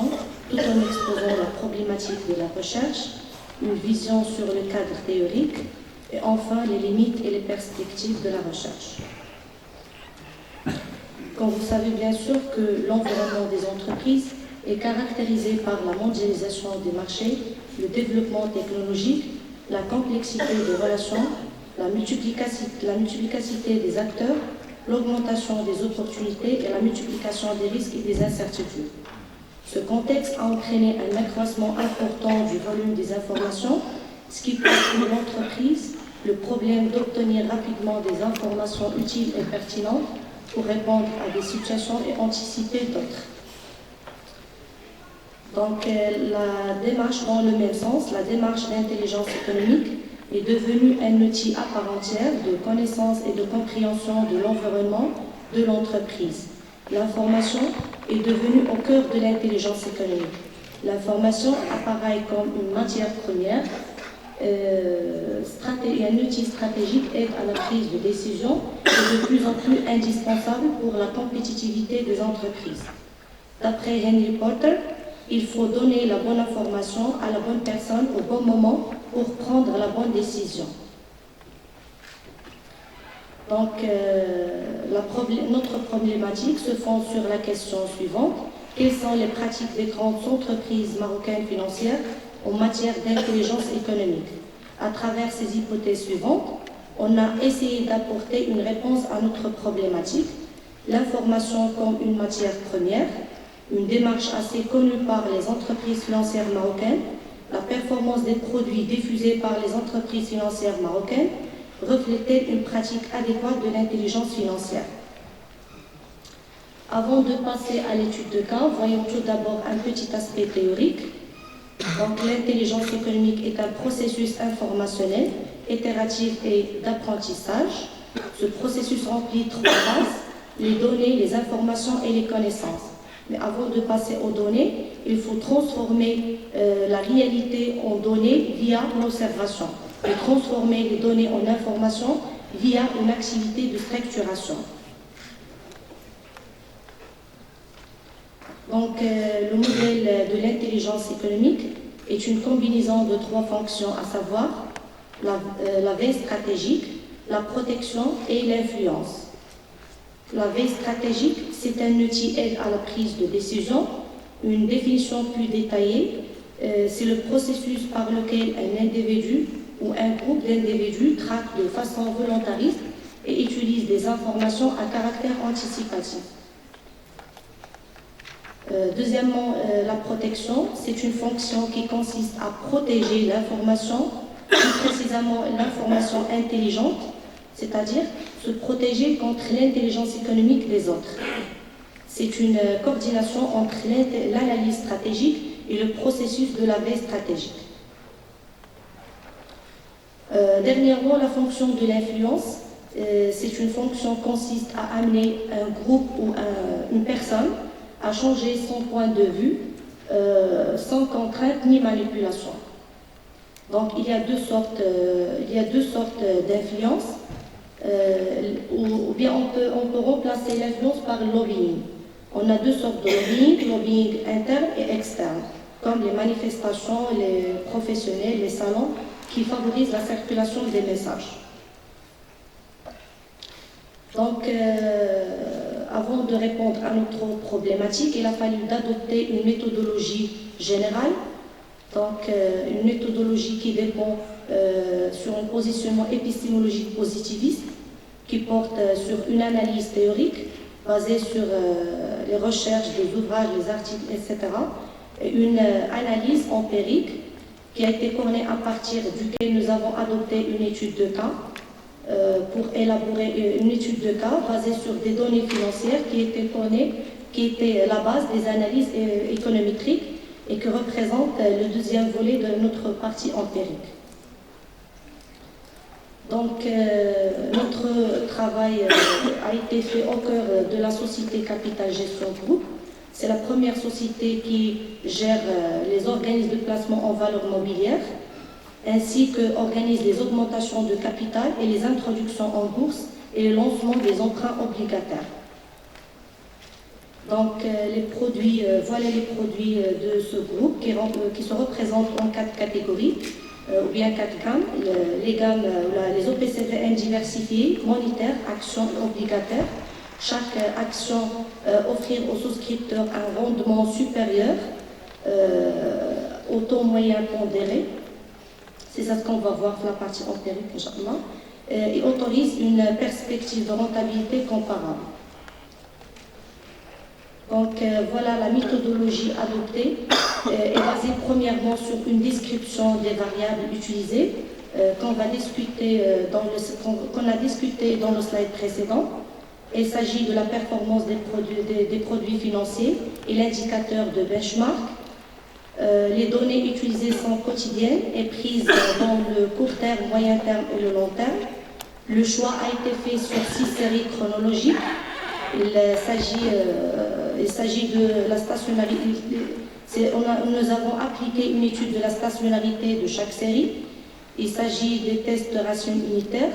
tout en exposant la problématique de la recherche, une vision sur le cadre théorique et enfin les limites et les perspectives de la recherche. Comme vous savez bien sûr que l'environnement des entreprises est caractérisé par la mondialisation des marchés, le développement technologique, la complexité des relations, la multiplicité des acteurs, l'augmentation des opportunités et la multiplication des risques et des incertitudes. Ce contexte a entraîné un accroissement important du volume des informations, ce qui pose pour l'entreprise le problème d'obtenir rapidement des informations utiles et pertinentes pour répondre à des situations et anticiper d'autres. Donc la démarche dans le même sens, la démarche d'intelligence économique est devenue un outil à part entière de connaissance et de compréhension de l'environnement de l'entreprise. L'information est devenue au cœur de l'intelligence économique. L'information apparaît comme une matière première et un outil stratégique aide à la prise de décision et de plus en plus indispensable pour la compétitivité des entreprises. D'après Henry Porter, il faut donner la bonne information à la bonne personne au bon moment pour prendre la bonne décision. Donc, notre problématique se fonde sur la question suivante. Quelles sont les pratiques des grandes entreprises marocaines financières en matière d'intelligence économique? À travers ces hypothèses suivantes, on a essayé d'apporter une réponse à notre problématique. L'information comme une matière première, une démarche assez connue par les entreprises financières marocaines, la performance des produits diffusés par les entreprises financières marocaines reflétait une pratique adéquate de l'intelligence financière. Avant de passer à l'étude de cas, voyons tout d'abord un petit aspect théorique. Donc, l'intelligence économique est un processus informationnel, itératif et d'apprentissage. Ce processus remplit trois phases: les données, les informations et les connaissances. Mais avant de passer aux données, il faut transformer la réalité en données via l'observation et transformer les données en informations via une activité de structuration. Donc, le modèle de l'intelligence économique est une combinaison de trois fonctions, à savoir la veille stratégique, la protection et l'influence. La veille stratégique, c'est un outil aide à la prise de décision. Une définition plus détaillée, c'est le processus par lequel un individu ou un groupe d'individus traque de façon volontariste et utilise des informations à caractère anticipatif. Deuxièmement, la protection, c'est une fonction qui consiste à protéger l'information, plus précisément l'information intelligente, c'est-à-dire se protéger contre l'intelligence économique des autres. C'est une coordination entre l'analyse stratégique et le processus de la veille stratégique. Dernièrement, la fonction de l'influence, c'est une fonction qui consiste à amener un groupe ou une personne à changer son point de vue sans contrainte ni manipulation. Donc il y a deux sortes d'influence, ou bien on peut remplacer l'influence par le lobbying. On a deux sortes de lobbying interne et externe, comme les manifestations, les professionnels, les salons, qui favorisent la circulation des messages. Donc, avant de répondre à notre problématique, il a fallu d'adopter une méthodologie générale, donc une méthodologie qui dépend sur un positionnement épistémologique positiviste, qui porte sur une analyse théorique basée sur les recherches, des ouvrages, les articles, etc. Et une analyse empirique qui a été cornée à partir duquel nous avons adopté une étude de cas pour élaborer une étude de cas basée sur des données financières qui étaient cornées, qui était la base des analyses économétriques et qui représente le deuxième volet de notre partie empirique. Donc, notre travail a été fait au cœur de la société Capital Gestion Group. C'est la première société qui gère les organismes de placement en valeur mobilière, ainsi qu'organise les augmentations de capital et les introductions en bourse et le lancement des emprunts obligataires. Donc, voilà les produits de ce groupe qui se représentent en 4 catégories, ou bien 4 gammes. Les gammes, les OPCVM diversifiés, monétaires, actions et obligataires. Chaque action offrir aux souscripteurs un rendement supérieur au taux moyen pondéré. C'est ça ce qu'on va voir dans la partie empirique, Inch'Allah. Et autorise une perspective de rentabilité comparable. Donc voilà la méthodologie adoptée est basée premièrement sur une description des variables utilisées qu'on a discuté dans le slide précédent. Il s'agit de la performance des produits financiers et l'indicateur de benchmark. Les données utilisées sont quotidiennes et prises dans le court terme, moyen terme et le long terme. Le choix a été fait sur 6 séries chronologiques. Il s'agit de la stationnarité. Nous avons appliqué une étude de la stationnarité de chaque série. Il s'agit des tests de ratio unitaire.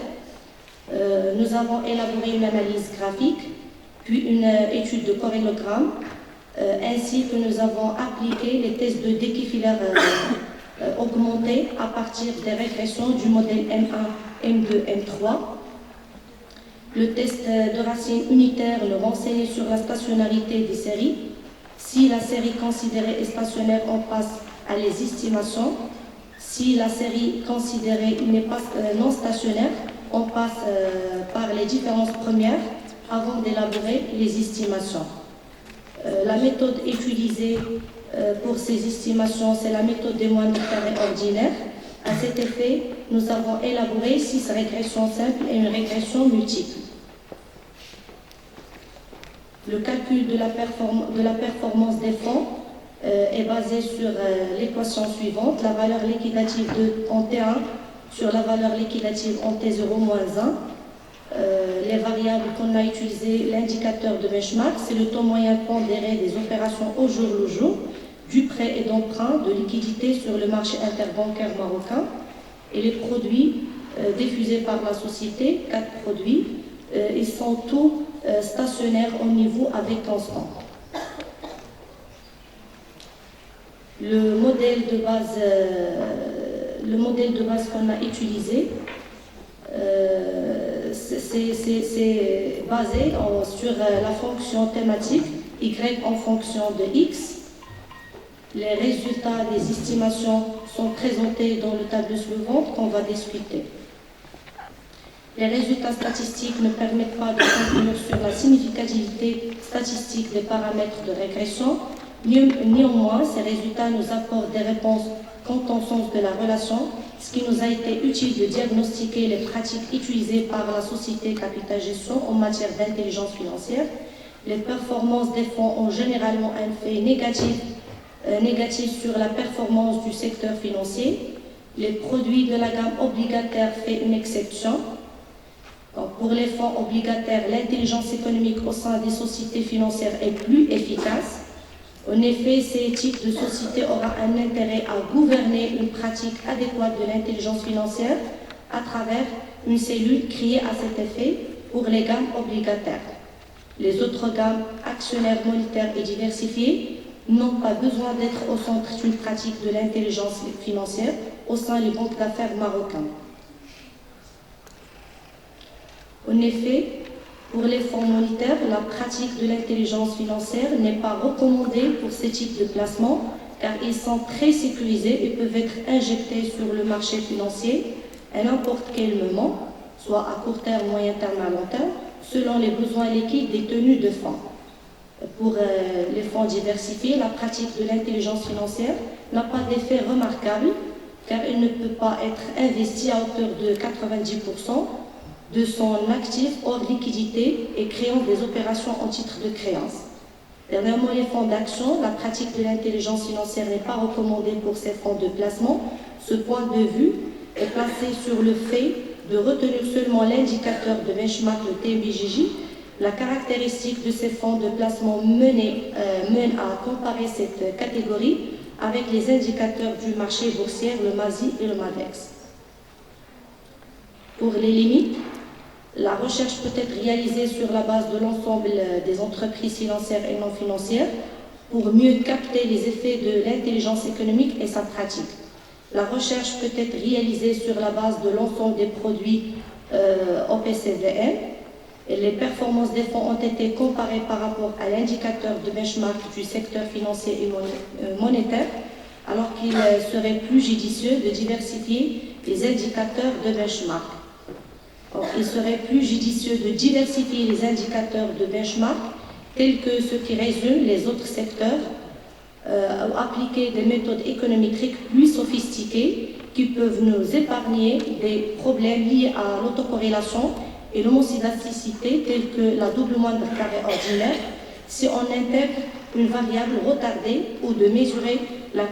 Nous avons élaboré une analyse graphique, puis une étude de corrélogramme, ainsi que nous avons appliqué les tests de défi filaire augmentés à partir des régressions du modèle M1, M2, M3. Le test de racine unitaire le renseigne sur la stationnarité des séries. Si la série considérée est stationnaire, on passe à les estimations. Si la série considérée n'est pas non stationnaire, on passe par les différences premières avant d'élaborer les estimations. La méthode utilisée pour ces estimations, c'est la méthode des moyennes carrées ordinaires. À cet effet, nous avons élaboré 6 régressions simples et une régression multiple. Le calcul de la performance des fonds est basé sur l'équation suivante, la valeur liquidative en T1 sur la valeur liquidative en T0 moins 1. Les variables qu'on a utilisées, l'indicateur de benchmark, c'est le taux moyen pondéré des opérations au jour le jour, du prêt et d'emprunt de liquidité sur le marché interbancaire marocain. Et les produits diffusés par la société, 4 produits, ils sont tous stationnaires au niveau avec constant. Le modèle de base qu'on a utilisé, c'est basé sur la fonction thématique y en fonction de x. Les résultats des estimations sont présentés dans le tableau suivant qu'on va discuter. Les résultats statistiques ne permettent pas de conclure sur la significativité statistique des paramètres de régression. Néanmoins, ces résultats nous apportent des réponses quant au sens de la relation, ce qui nous a été utile de diagnostiquer les pratiques utilisées par la société Capital Gestion en matière d'intelligence financière. Les performances des fonds ont généralement un effet négatif sur la performance du secteur financier. Les produits de la gamme obligataire fait une exception. Donc, pour les fonds obligataires, l'intelligence économique au sein des sociétés financières est plus efficace. En effet, ces types de sociétés auront un intérêt à gouverner une pratique adéquate de l'intelligence financière à travers une cellule créée à cet effet pour les gammes obligataires. Les autres gammes, actionnaires, monétaires et diversifiés, n'ont pas besoin d'être au centre d'une pratique de l'intelligence financière au sein des banques d'affaires marocaines. En effet, pour les fonds monétaires, la pratique de l'intelligence financière n'est pas recommandée pour ces types de placements car ils sont très sécurisés et peuvent être injectés sur le marché financier à n'importe quel moment, soit à court terme, moyen terme, à long terme, selon les besoins liquides des tenues de fonds. Pour les fonds diversifiés, la pratique de l'intelligence financière n'a pas d'effet remarquable car il ne peut pas être investi à hauteur de 90% de son actif hors liquidité et créant des opérations en titre de créance. Dernièrement, les fonds d'action, la pratique de l'intelligence financière n'est pas recommandée pour ces fonds de placement. Ce point de vue est placé sur le fait de retenir seulement l'indicateur de benchmark, le TMBJJ. La caractéristique de ces fonds de placement mène à comparer cette catégorie avec les indicateurs du marché boursier, le MASI et le MADEX. Pour les limites, la recherche peut être réalisée sur la base de l'ensemble des entreprises financières et non financières pour mieux capter les effets de l'intelligence économique et sa pratique. La recherche peut être réalisée sur la base de l'ensemble des produits OPCVM. Et les performances des fonds ont été comparées par rapport à l'indicateur de benchmark du secteur financier et monétaire, alors qu'il serait plus judicieux de diversifier les indicateurs de benchmark. Or, il serait plus judicieux de diversifier les indicateurs de benchmark tels que ceux qui résument les autres secteurs, ou appliquer des méthodes économétriques plus sophistiquées qui peuvent nous épargner des problèmes liés à l'autocorrélation et l'homozygoticité tels que la double moindre carré ordinaire si on intègre une variable retardée ou de mesurer la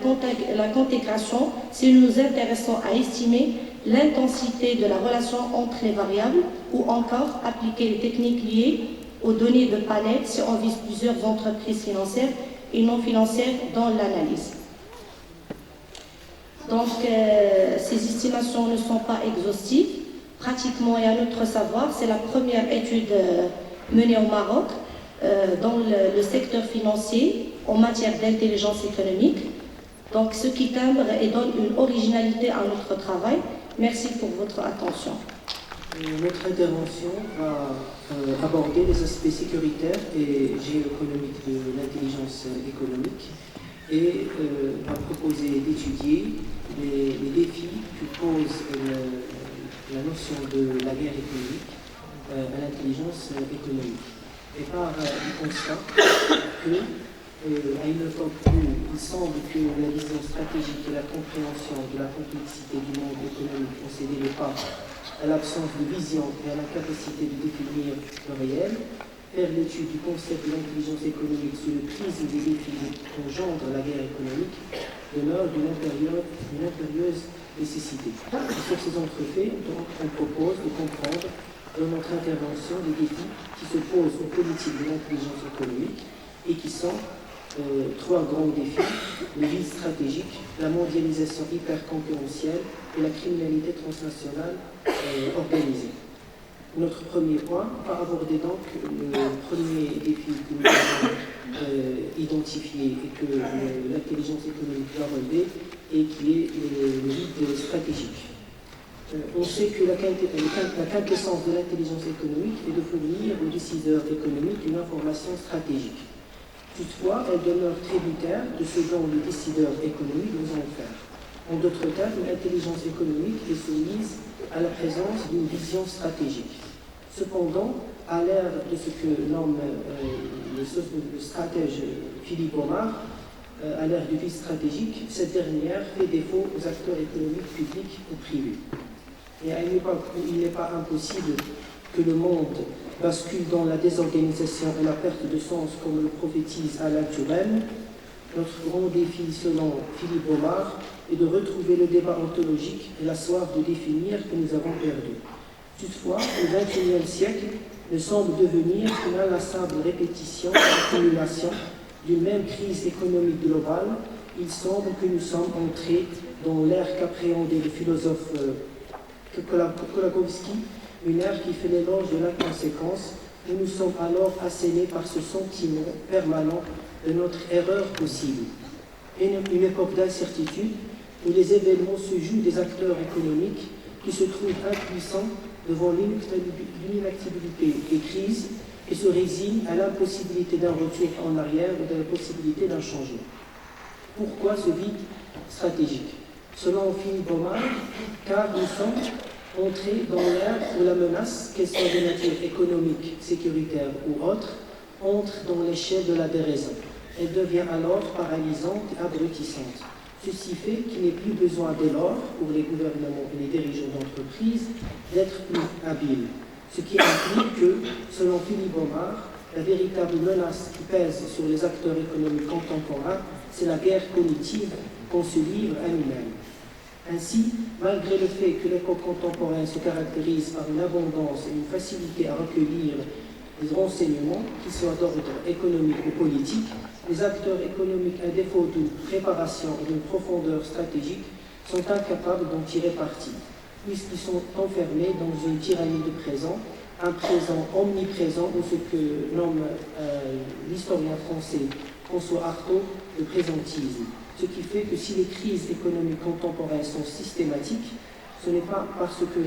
contégration si nous nous intéressons à estimer l'intensité de la relation entre les variables ou encore appliquer les techniques liées aux données de palette si on vise plusieurs entreprises financières et non financières dans l'analyse. Donc, ces estimations ne sont pas exhaustives. Pratiquement, et à notre savoir, c'est la première étude menée au Maroc dans le secteur financier en matière d'intelligence économique. Donc, ce qui timbre et donne une originalité à notre travail. Merci pour votre attention. Notre intervention va aborder les aspects sécuritaires et géoéconomiques de l'intelligence économique et va proposer d'étudier les défis que pose la notion de la guerre économique à l'intelligence économique. Et par du constat que, à une époque où il semble que la vision stratégique et la compréhension de la complexité du monde économique ont cédé le pas à l'absence de vision et à la capacité de définir le réel, faire l'étude du concept de l'intelligence économique sous le prisme des défis qu'engendre la guerre économique demeure d'une impérieuse nécessité. Et sur ces entrefaits, on propose de comprendre dans notre intervention les défis qui se posent aux politiques de l'intelligence économique et qui sont trois grands défis: les vides stratégiques, la mondialisation hyper-concurrentielle et la criminalité transnationale organisée. Notre premier point va aborder donc le premier défi que nous avons identifié et que l'intelligence économique doit relever et qui est le vide stratégique. On sait que la quintessence de l'intelligence économique est de fournir aux décideurs économiques une information stratégique. Toutefois, elle demeure tributaire de ce dont les décideurs économiques doivent faire. En d'autres termes, l'intelligence économique est soumise à la présence d'une vision stratégique. Cependant, à l'ère de ce que nomme le stratège Philippe Omar, à l'ère du vide stratégique, cette dernière fait défaut aux acteurs économiques publics ou privés. Et à une époque où il n'est pas impossible que le monde bascule dans la désorganisation et la perte de sens, comme le prophétise Alain Turenne, notre grand défi, selon Philippe Omar, est de retrouver le débat ontologique et la soif de définir que nous avons perdu. Toutefois, le XXIe siècle ne semble devenir qu'une inlassable répétition et accumulation d'une même crise économique globale. Il semble que nous sommes entrés dans l'ère qu'appréhendait le philosophe Kolakowski, une ère qui fait l'éloge de l'inconséquence, où nous sommes alors assaillis par ce sentiment permanent de notre erreur possible. Une époque d'incertitude où les événements se jouent des acteurs économiques qui se trouvent impuissants devant l'inactivité des crises et se résignent à l'impossibilité d'un retour en arrière ou de la possibilité d'un changement. Pourquoi ce vide stratégique? Selon Philippe Omar, car nous sommes entrés dans l'ère où la menace, qu'elle soit de nature économique, sécuritaire ou autre, entre dans l'échelle de la déraison. Elle devient alors paralysante et abrutissante. Ceci fait qu'il n'est plus besoin dès lors, pour les gouvernements et les dirigeants d'entreprises, d'être plus habiles. Ce qui implique que, selon Philippe Omar, La véritable menace qui pèse sur les acteurs économiques contemporains, c'est la guerre cognitive qu'on se livre à nous-mêmes. Ainsi, malgré le fait que l'époque contemporaine se caractérise par une abondance et une facilité à recueillir des renseignements, qu'ils soient d'ordre économique ou politique, les acteurs économiques, à défaut d'une préparation et d'une profondeur stratégique, sont incapables d'en tirer parti, puisqu'ils sont enfermés dans une tyrannie de présent, un présent omniprésent, ou ce que nomme l'historien français François Artaud le présentisme. Ce qui fait que si les crises économiques contemporaines sont systématiques, ce n'est pas parce que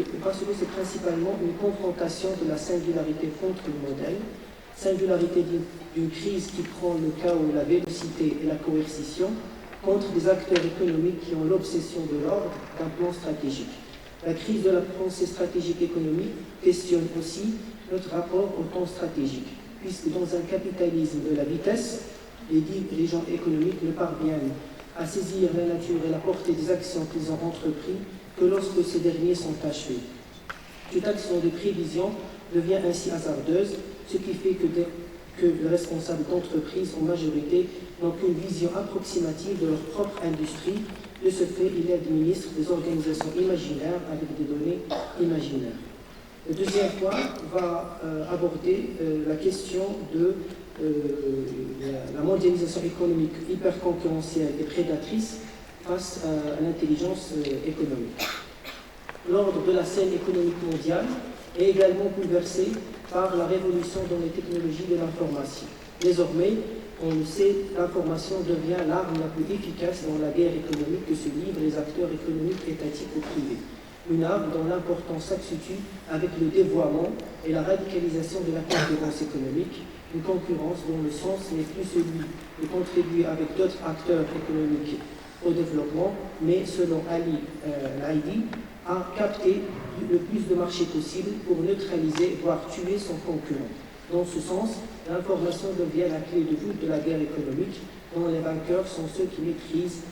c'est principalement une confrontation de la singularité contre le modèle, singularité d'une crise qui prend le chaos, la vélocité et la coercition, contre des acteurs économiques qui ont l'obsession de l'ordre d'un plan stratégique. La crise de la pensée stratégique économique questionne aussi notre rapport au temps stratégique, puisque dans un capitalisme de la vitesse, les dirigeants économiques ne parviennent à saisir la nature et la portée des actions qu'ils ont entreprises que lorsque ces derniers sont achevés. Toute action de prévision devient ainsi hasardeuse, ce qui fait que les responsables d'entreprise en majorité n'ont qu'une vision approximative de leur propre industrie. De ce fait, ils administrent des organisations imaginaires avec des données imaginaires. Le deuxième point va aborder la question de la mondialisation économique hyper concurrentielle et prédatrice face à l'intelligence économique. L'ordre de la scène économique mondiale est également bouleversé par la révolution dans les technologies de l'information. Désormais, on le sait, l'information devient l'arme la plus efficace dans la guerre économique que se livrent les acteurs économiques étatiques ou privés. Une arme dont l'importance s'accentue avec le dévoiement et la radicalisation de la concurrence économique, une concurrence dont le sens n'est plus celui de contribuer avec d'autres acteurs économiques au développement, mais selon l'AIDI, à capter le plus de marchés possible pour neutraliser, voire tuer son concurrent. Dans ce sens, l'information devient la clé de voûte de la guerre économique, dont les vainqueurs sont ceux qui maîtrisent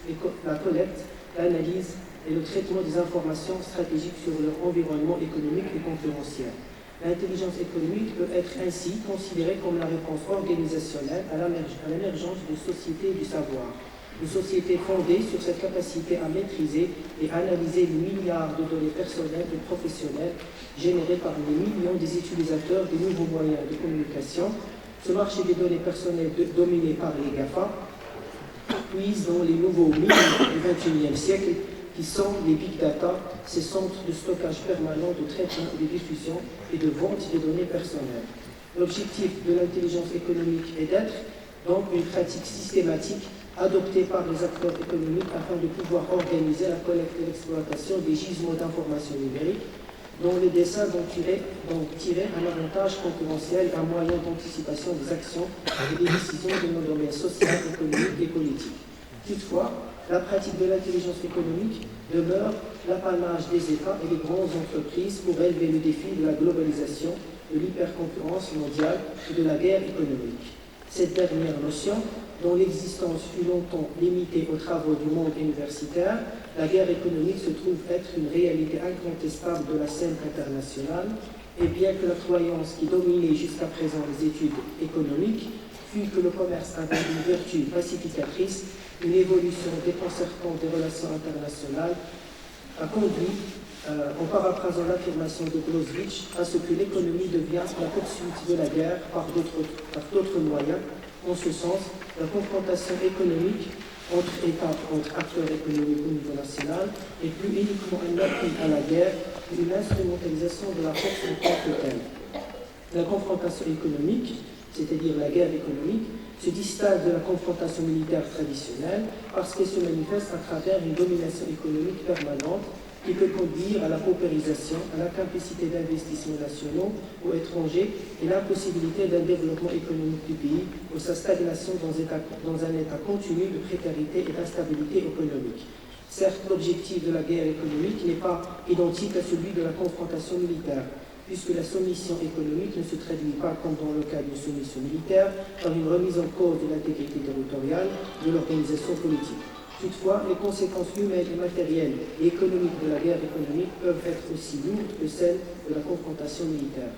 la collecte, l'analyse et le traitement des informations stratégiques sur leur environnement économique et concurrentiel. L'intelligence économique peut être ainsi considérée comme la réponse organisationnelle à l'émergence d'une société du savoir. Une société fondée sur cette capacité à maîtriser et analyser les milliards de données personnelles et professionnelles générées par les millions des utilisateurs des nouveaux moyens de communication. Ce marché des données personnelles dominé par les GAFA puise dans les nouveaux mythes du XXIe siècle qui sont les big data, ces centres de stockage permanent, de traitement, de diffusion et de vente des données personnelles. L'objectif de l'intelligence économique est d'être donc une pratique systématique adoptée par les acteurs économiques afin de pouvoir organiser la collecte et l'exploitation des gisements d'informations numériques dont les dessins vont tirer un avantage concurrentiel, un moyen d'anticipation des actions et des décisions de nos domaines social, économique et politique. Toutefois, la pratique de l'intelligence économique demeure l'apanage des États et des grandes entreprises pour relever le défi de la globalisation, de l'hyperconcurrence mondiale et de la guerre économique. Cette dernière notion, dont l'existence fut longtemps limitée aux travaux du monde universitaire, la guerre économique se trouve être une réalité incontestable de la scène internationale, et bien que la croyance qui dominait jusqu'à présent les études économiques fut que le commerce avait une vertu pacificatrice, une évolution déconcertante des relations internationales a conduit, en paraphrasant l'affirmation de Clausewitz, à ce que l'économie devient la poursuite de la guerre par d'autres moyens. En ce sens, la confrontation économique entre États, entre acteurs économiques au niveau national, est plus uniquement un appui à la guerre qu'une instrumentalisation de la force en tant que telle. La confrontation économique, c'est-à-dire la guerre économique, se distingue de la confrontation militaire traditionnelle parce qu'elle se manifeste à travers une domination économique permanente qui peut conduire à la paupérisation, à l'incapacité d'investissements nationaux ou étrangers et l'impossibilité d'un développement économique du pays ou sa stagnation dans un état continu de précarité et d'instabilité économique. Certes, l'objectif de la guerre économique n'est pas identique à celui de la confrontation militaire, puisque la soumission économique ne se traduit pas, comme dans le cas d'une soumission militaire, par une remise en cause de l'intégrité territoriale de l'organisation politique. Toutefois, les conséquences humaines et matérielles et économiques de la guerre économique peuvent être aussi lourdes que celles de la confrontation militaire.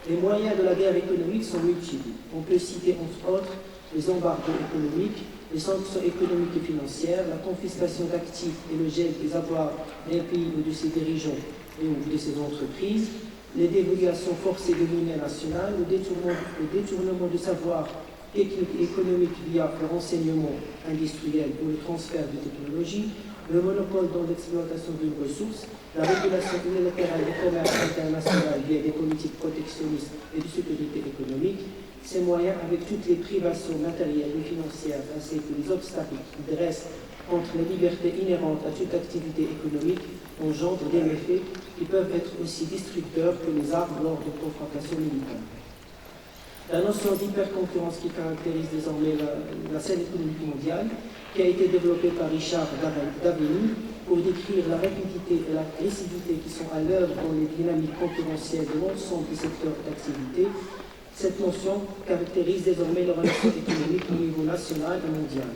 Les moyens de la guerre économique sont multiples. On peut citer entre autres les embargos économiques, les sanctions économiques et financières, la confiscation d'actifs et le gel des avoirs d'un pays ou de ses dirigeants et ou de ses entreprises, les dévaluations forcées de monnaie nationale, le détournement de savoir technique et économique via le renseignement industriel ou le transfert de technologies, le monopole dans l'exploitation d'une ressource, la régulation unilatérale du commerce international via des politiques protectionnistes et de sécurité économique. Ces moyens, avec toutes les privations matérielles et financières ainsi que les obstacles qui dressent contre les libertés inhérentes à toute activité économique, engendrent des méfaits qui peuvent être aussi destructeurs que les armes lors de confrontations militaires. La notion d'hyperconcurrence qui caractérise désormais la scène économique mondiale, qui a été développée par Richard Davigny pour décrire la rapidité et l'agressivité qui sont à l'œuvre dans les dynamiques concurrentielles de l'ensemble des secteurs d'activité. Cette notion caractérise désormais les relations économiques au niveau national et mondial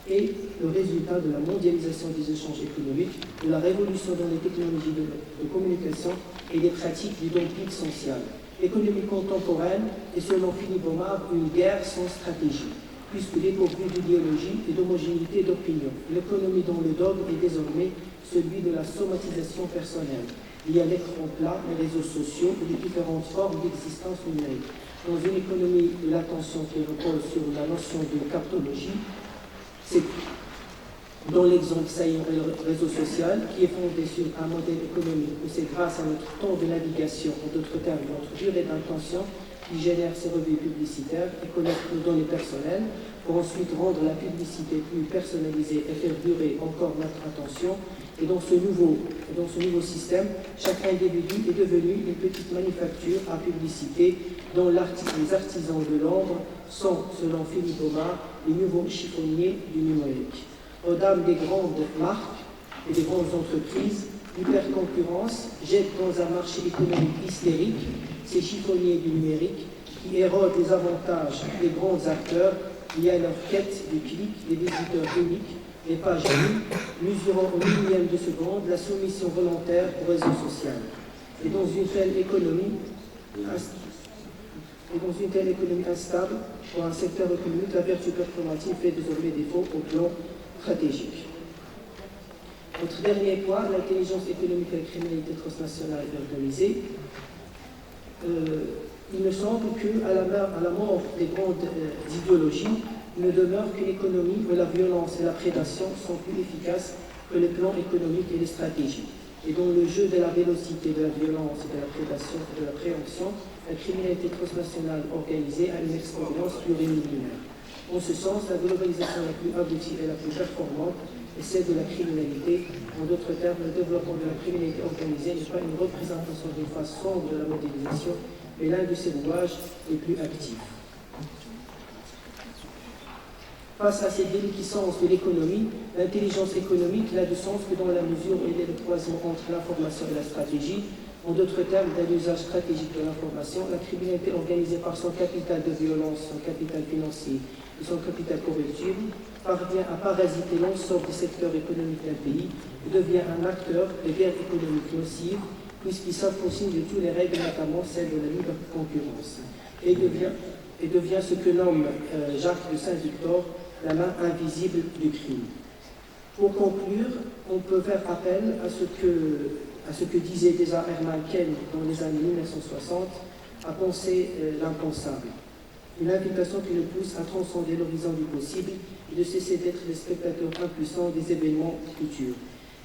et le résultat de la mondialisation des échanges économiques, de la révolution dans les technologies de communication et des pratiques du dumping social. L'économie contemporaine est, selon Philippe Omar, une guerre sans stratégie, puisque dépourvue d'idéologie et d'homogénéité d'opinion. L'économie dont le dogme est désormais celui de la somatisation personnelle, liée à l'écran plat, les réseaux sociaux et les différentes formes d'existence numérique. Dans une économie de l'attention qui repose sur la notion de captologie, c'est dans l'exemple saillant le réseau social qui est fondé sur un modèle économique où c'est grâce à notre temps de navigation, en d'autres termes notre durée d'intention, qui génère ces revues publicitaires et collecte nos données personnelles pour ensuite rendre la publicité plus personnalisée et faire durer encore notre attention. Et dans ce nouveau système, chaque individu est devenu une petite manufacture à publicité dont les artisans de l'ombre sont, selon Philippe Omar, les nouveaux chiffonniers du numérique. Aux dames des grandes marques et des grandes entreprises, l'hyperconcurrence jette dans un marché économique hystérique ces chiffonniers du numérique qui érodent les avantages des grands acteurs liés à leur quête de clics, des visiteurs uniques, les pages mesurant au millième de seconde la soumission volontaire au réseau social. Et dans une telle économie instable, pour un secteur économique, la vertu performative fait désormais défaut au plan stratégique. Notre dernier point, l'intelligence économique et la criminalité transnationale et organisée. Il me semble qu'à la mort des grandes idéologies, il ne demeure qu'une économie où la violence et la prédation sont plus efficaces que les plans économiques et les stratégies. Et dans le jeu de la vélocité, de la violence, de la prédation et de la préhension, la criminalité transnationale organisée a une expérience plurimillénaire. En ce sens, la globalisation la plus aboutie et la plus performante est celle de la criminalité. En d'autres termes, le développement de la criminalité organisée n'est pas une représentation d'une phase sombre de la modélisation, mais l'un de ses rouages les plus actifs. Face à cette déliquescence de l'économie, l'intelligence économique n'a de sens que dans la mesure où il est le croisement entre l'information et la stratégie. En d'autres termes, d'un usage stratégique de l'information, la criminalité organisée par son capital de violence, son capital financier et son capital corruptible parvient à parasiter l'ensemble des secteurs économiques d'un pays et devient un acteur de guerre économique nocive puisqu'il s'affranchit de toutes les règles, notamment celles de la libre concurrence, et devient ce que nomme Jacques de Saint-Victor la main invisible du crime. Pour conclure, on peut faire appel à ce que disait déjà Hermann Kelm dans les années 1960, à penser l'impensable. Une invitation qui nous pousse à transcender l'horizon du possible et de cesser d'être les spectateurs impuissants des événements futurs.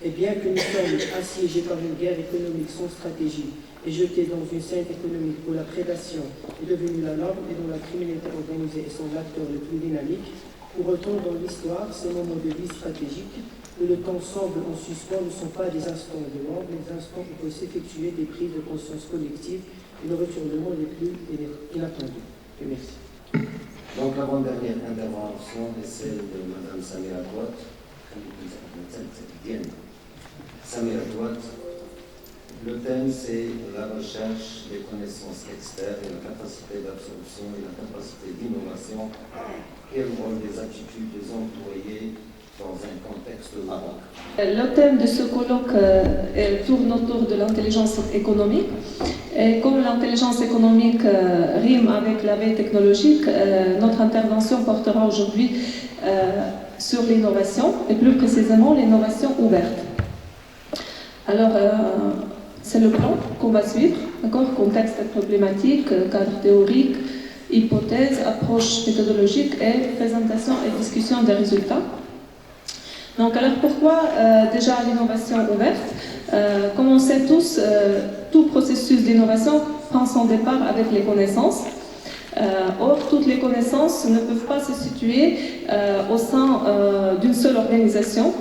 Et bien que nous sommes assiégés par une guerre économique sans stratégie et jetés dans une scène économique où la prédation est devenue la norme et dont la criminalité organisée est son acteur le plus dynamique, pour autant, dans l'histoire, ces moments de vie stratégiques, où le temps semble en suspens, ne sont pas des instants de mort, mais des instants où peuvent s'effectuer des prises de conscience collectives et le retournement les plus inattendus. Et merci. Donc, l'avant-dernière intervention est celle de Mme Samira Touat. Samira Touat. Le thème, c'est la recherche des connaissances externes et la capacité d'absorption et la capacité d'innovation. Quel rôle des attitudes des employés dans un contexte Maroc? Le thème de ce colloque tourne autour de l'intelligence économique. Et comme l'intelligence économique rime avec la veille technologique, notre intervention portera aujourd'hui sur l'innovation, et plus précisément l'innovation ouverte. Alors, c'est le plan qu'on va suivre, d'accord? Contexte problématique, cadre théorique, hypothèse, approche méthodologique et présentation et discussion des résultats. Donc, alors pourquoi déjà l'innovation ouverte? Comme on sait tous, tout processus d'innovation prend son départ avec les connaissances. Or, toutes les connaissances ne peuvent pas se situer au sein d'une seule organisation,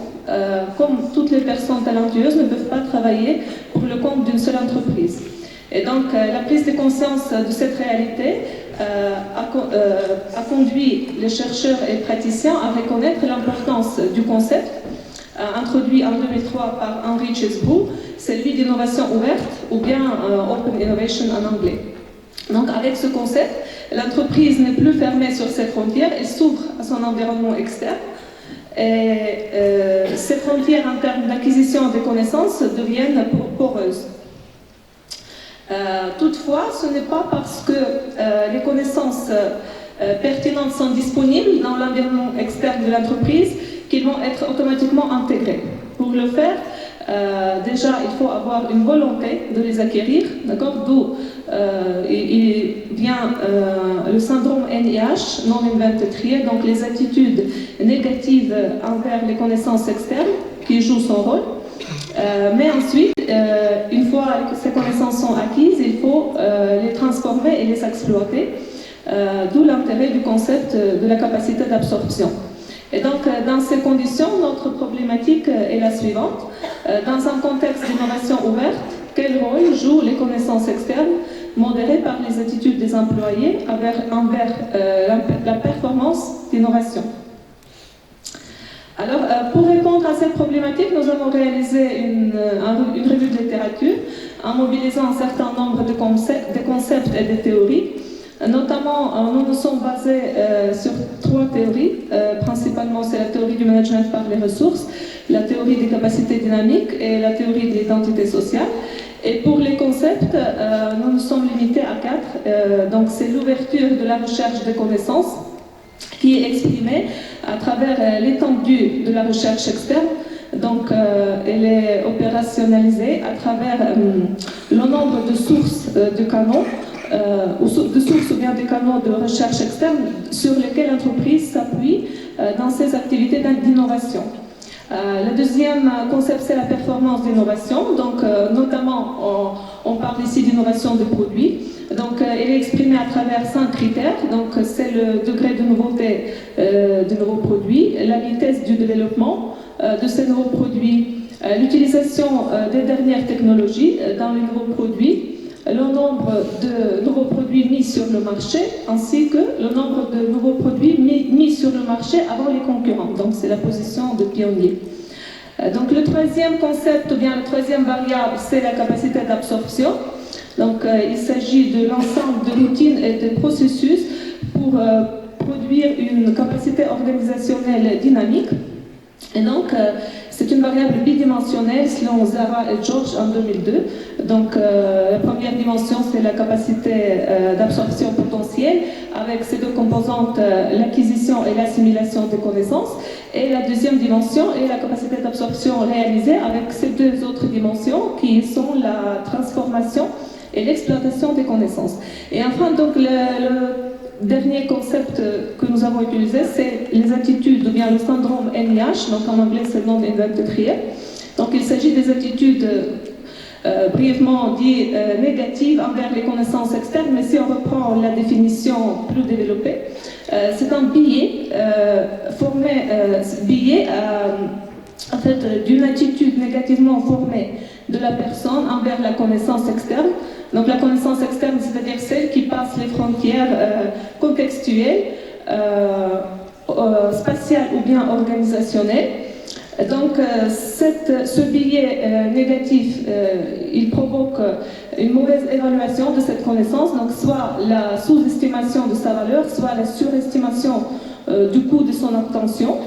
comme toutes les personnes talentueuses ne peuvent pas travailler pour le compte d'une seule entreprise. Et donc, la prise de conscience de cette réalité a conduit les chercheurs et praticiens à reconnaître l'importance du concept introduit en 2003 par Henry Chesbrough, celui d'innovation ouverte ou bien Open Innovation en anglais. Donc, avec ce concept, l'entreprise n'est plus fermée sur ses frontières, elle s'ouvre à son environnement externe. Et ces frontières en termes d'acquisition des connaissances deviennent poreuses. Toutefois, ce n'est pas parce que les connaissances pertinentes sont disponibles dans l'environnement externe de l'entreprise qu'ils vont être automatiquement intégrées. Pour le faire, déjà, il faut avoir une volonté de les acquérir, d'accord? D'où il vient le syndrome NIH, Non-Invented Trier, donc les attitudes négatives envers les connaissances externes qui jouent son rôle. Mais ensuite, une fois que ces connaissances sont acquises, il faut les transformer et les exploiter, d'où l'intérêt du concept de la capacité d'absorption. Et donc, dans ces conditions, notre problématique est la suivante. Dans un contexte d'innovation ouverte, quel rôle jouent les connaissances externes modérées par les attitudes des employés envers la performance d'innovation? Alors, pour répondre à cette problématique, nous avons réalisé une revue de littérature en mobilisant un certain nombre de concepts et de théories. Notamment, nous nous sommes basés sur 3 théories. Principalement, c'est la théorie du management par les ressources, la théorie des capacités dynamiques et la théorie de l'identité sociale. Et pour les concepts, nous nous sommes limités à 4. Donc, c'est l'ouverture de la recherche des connaissances qui est exprimée à travers l'étendue de la recherche externe. Donc, elle est opérationnalisée à travers le nombre de sources de canaux, ou de sources ou bien des canaux de recherche externe sur lesquels l'entreprise s'appuie dans ses activités d'innovation. Le deuxième concept, c'est la performance d'innovation. Donc, notamment, on parle ici d'innovation de produits. Donc, elle est exprimée à travers 5 critères. Donc, c'est le degré de nouveauté de nouveaux produits, la vitesse du développement de ces nouveaux produits, l'utilisation des dernières technologies dans les nouveaux produits, le nombre de nouveaux produits mis sur le marché, ainsi que le nombre de nouveaux produits mis sur le marché avant les concurrents. Donc, c'est la position de pionnier. Donc, le troisième concept, ou bien la troisième variable, c'est la capacité d'absorption. Donc, il s'agit de l'ensemble de routines et de processus pour produire une capacité organisationnelle dynamique. Et donc, c'est une variable bidimensionnelle selon Zara et George en 2002. Donc, la première dimension, c'est la capacité d'absorption potentielle, avec ces 2 composantes, l'acquisition et l'assimilation des connaissances. Et la deuxième dimension est la capacité d'absorption réalisée, avec ces 2 autres dimensions, qui sont la transformation et l'exploitation des connaissances. Et enfin, donc, le dernier concept que nous avons utilisé, c'est les attitudes, ou bien le syndrome NIH, donc en anglais c'est Non-Invented Trier. Donc il s'agit des attitudes, brièvement dit, négatives envers les connaissances externes, mais si on reprend la définition plus développée, c'est un biais en fait, d'une attitude négativement formée de la personne envers la connaissance externe. Donc la connaissance externe, c'est-à-dire celle qui passe les frontières contextuelles, spatiales ou bien organisationnelles. Donc ce biais négatif, il provoque une mauvaise évaluation de cette connaissance, donc soit la sous-estimation de sa valeur, soit la surestimation du coût de son obtention.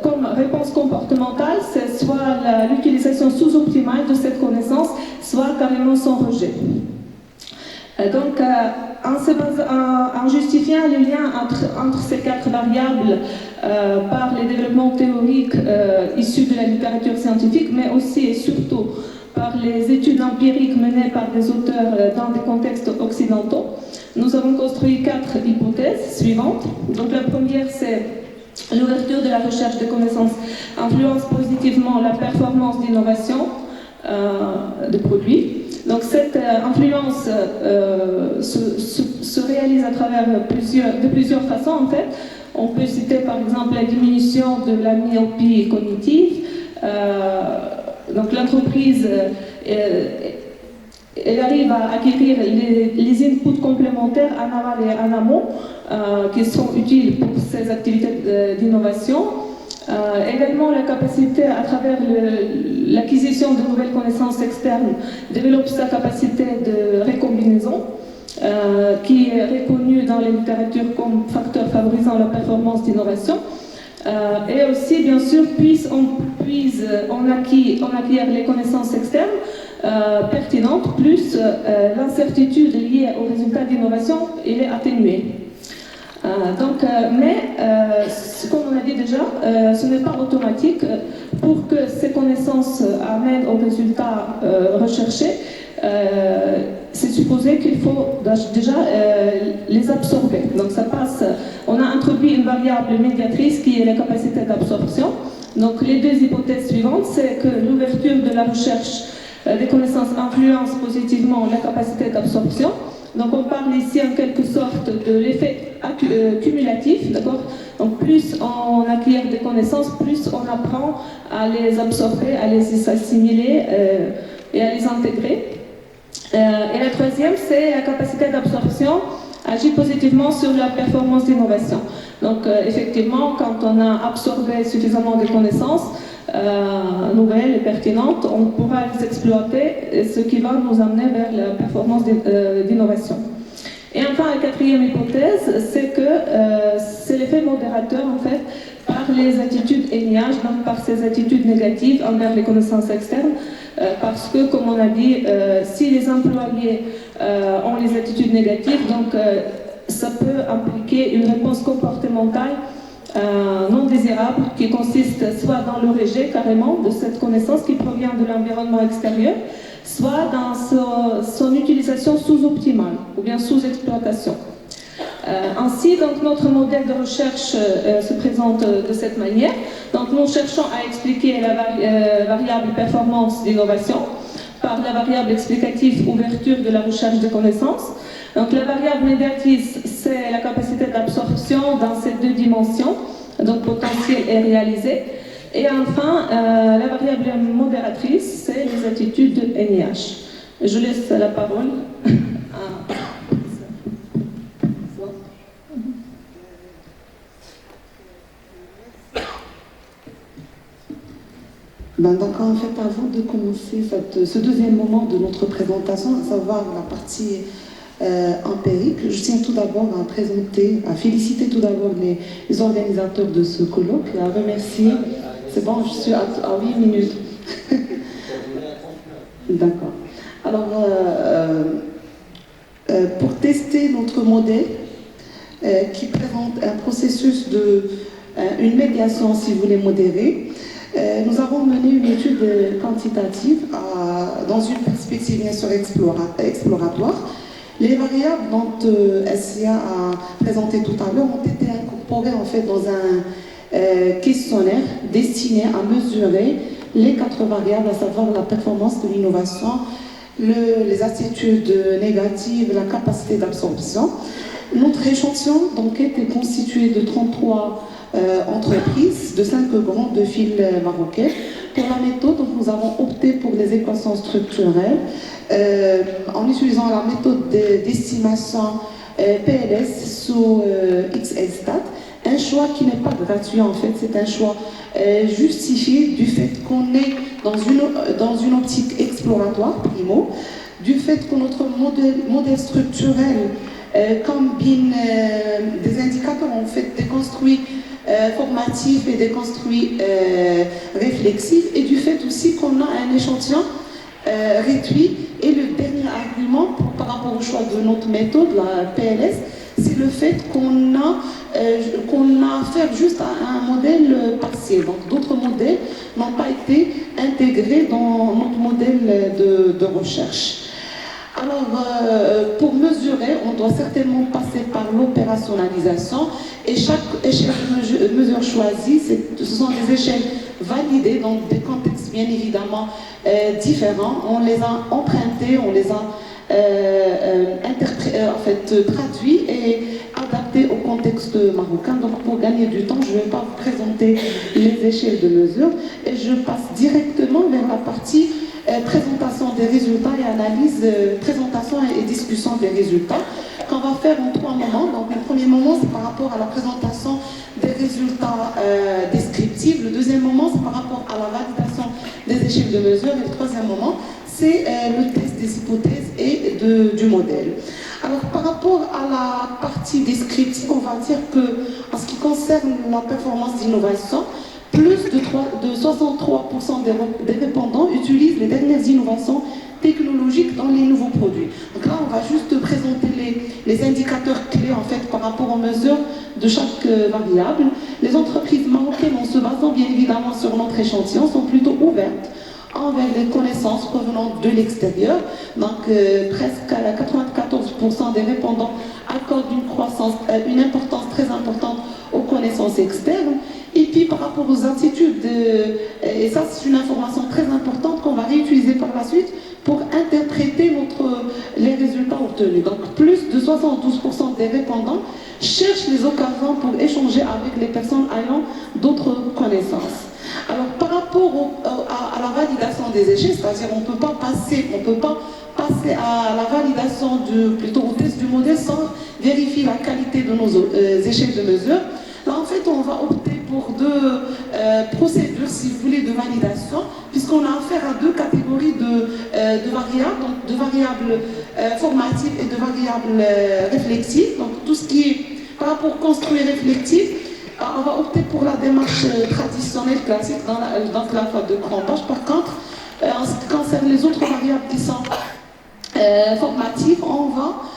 Comme réponse comportementale, c'est soit l'utilisation sous-optimale de cette connaissance, soit soit carrément son rejet. Donc, en justifiant le lien entre ces 4 variables par les développements théoriques issus de la littérature scientifique, mais aussi et surtout par les études empiriques menées par des auteurs dans des contextes occidentaux, nous avons construit 4 hypothèses suivantes. Donc, la première, c'est l'ouverture de la recherche de connaissances influence positivement la performance d'innovation de produits. Donc cette influence se réalise à travers de plusieurs façons en fait. On peut citer par exemple la diminution de la myopie cognitive. Donc l'entreprise elle arrive à acquérir les inputs complémentaires en aval et en amont qui sont utiles pour ces activités d'innovation. Également, la capacité à travers l'acquisition de nouvelles connaissances externes développe sa capacité de récombinaison qui est reconnue dans la littérature comme facteur favorisant la performance d'innovation. Et aussi, bien sûr, on acquiert les connaissances externes pertinentes, plus l'incertitude liée aux résultats d'innovation est atténuée. Comme on a dit déjà, ce n'est pas automatique. Pour que ces connaissances amènent aux résultats recherchés, c'est supposé qu'il faut déjà les absorber. Donc ça passe, on a introduit une variable médiatrice qui est la capacité d'absorption. Donc les 2 hypothèses suivantes, c'est que l'ouverture de la recherche des connaissances influence positivement la capacité d'absorption. Donc on parle ici en quelque sorte de l'effet cumulatif, d'accord? Donc plus on acquiert des connaissances, plus on apprend à les absorber, à les assimiler et à les intégrer. Et la troisième, c'est la capacité d'absorption agit positivement sur la performance d'innovation. Donc effectivement, quand on a absorbé suffisamment de connaissances nouvelles et pertinentes, on pourra les exploiter, ce qui va nous amener vers la performance d'innovation. Et enfin, la 4e hypothèse, c'est que c'est l'effet modérateur en fait par les attitudes NIH, donc par ces attitudes négatives envers les connaissances externes, parce que, comme on a dit, si les employés ont les attitudes négatives, donc ça peut impliquer une réponse comportementale non désirable qui consiste soit dans le rejet carrément de cette connaissance qui provient de l'environnement extérieur, soit dans son utilisation sous-optimale ou bien sous-exploitation. Ainsi, donc, notre modèle de recherche se présente de cette manière. Donc, nous cherchons à expliquer la variable performance d'innovation par la variable explicative ouverture de la recherche de connaissances. Donc, la variable médiatrice, c'est la capacité d'absorption dans ces 2 dimensions, donc potentiel et réalisé. Et enfin, la variable modératrice, c'est les attitudes de NIH. Je laisse la parole à... Donc en fait, avant de commencer ce 2e moment de notre présentation, à savoir la partie empirique, je tiens tout d'abord à féliciter tout d'abord les organisateurs de ce colloque et à remercier. C'est bon, je suis à 8 minutes. D'accord. Alors, pour tester notre modèle, qui présente un processus une médiation, si vous voulez, modérée, nous avons mené une étude quantitative dans une perspective bien sûr exploratoire. Les variables dont SIA a présenté tout à l'heure ont été incorporées en fait dans un questionnaire destiné à mesurer les 4 variables, à savoir la performance de l'innovation, les attitudes négatives, la capacité d'absorption. Notre échantillon d'enquête est constitué de 33 entreprises de 5 grandes villes marocaines. Pour la méthode, donc, nous avons opté pour les équations structurelles en utilisant la méthode d'estimation PLS sous XLStat. Un choix qui n'est pas gratuit en fait, c'est un choix justifié du fait qu'on est dans une optique exploratoire, primo, du fait que notre modèle structurel combine des indicateurs en fait déconstruits formatifs et déconstruits réflexifs, et du fait aussi qu'on a un échantillon réduit. Et le dernier argument par rapport au choix de notre méthode, la PLS, c'est le fait qu'on a affaire juste à un modèle partiel. Donc d'autres modèles n'ont pas été intégrés dans notre modèle de recherche. Alors, pour mesurer, on doit certainement passer par l'opérationnalisation et chaque échelle de mesure choisie, ce sont des échelles validées dans des contextes bien évidemment différents. On les a empruntées, on les a traduits et adaptés au contexte marocain. Donc, pour gagner du temps, je ne vais pas vous présenter les échelles de mesure et je passe directement vers la partie présentation des résultats et analyse, présentation et discussion des résultats qu'on va faire en 3 moments. Donc le premier moment, c'est par rapport à la présentation des résultats descriptifs. Le deuxième moment, c'est par rapport à la validation des échelles de mesure. Et le troisième moment, c'est le test des hypothèses et du modèle. Alors par rapport à la partie descriptive, on va dire que en ce qui concerne la performance d'innovation, plus de 63% des répondants utilisent les dernières innovations technologiques dans les nouveaux produits. Donc là, on va juste présenter les indicateurs clés en fait par rapport aux mesures de chaque variable. Les entreprises marocaines, en se basant bien évidemment sur notre échantillon, sont plutôt ouvertes envers les connaissances provenant de l'extérieur. Donc presque 94% des répondants accordent une importance très importante aux connaissances externes. Et puis par rapport aux attitudes, et ça c'est une information très importante qu'on va réutiliser par la suite pour interpréter les résultats obtenus. Donc plus de 72% des répondants cherchent les occasions pour échanger avec les personnes ayant d'autres connaissances. Alors par rapport à la validation des échelles, c'est-à-dire on ne peut pas passer à la validation plutôt au test du modèle sans vérifier la qualité de nos échelles de mesure. Là, en fait, on va opter pour 2 procédures, si vous voulez, de validation, puisqu'on a affaire à 2 catégories de variables, donc de variables formatives et de variables réflexives. Donc, tout ce qui est par rapport construit réflectif, on va opter pour la démarche traditionnelle, classique, dans l'alpha de Crampage. Par contre, en ce qui concerne les autres variables qui sont formatives, on va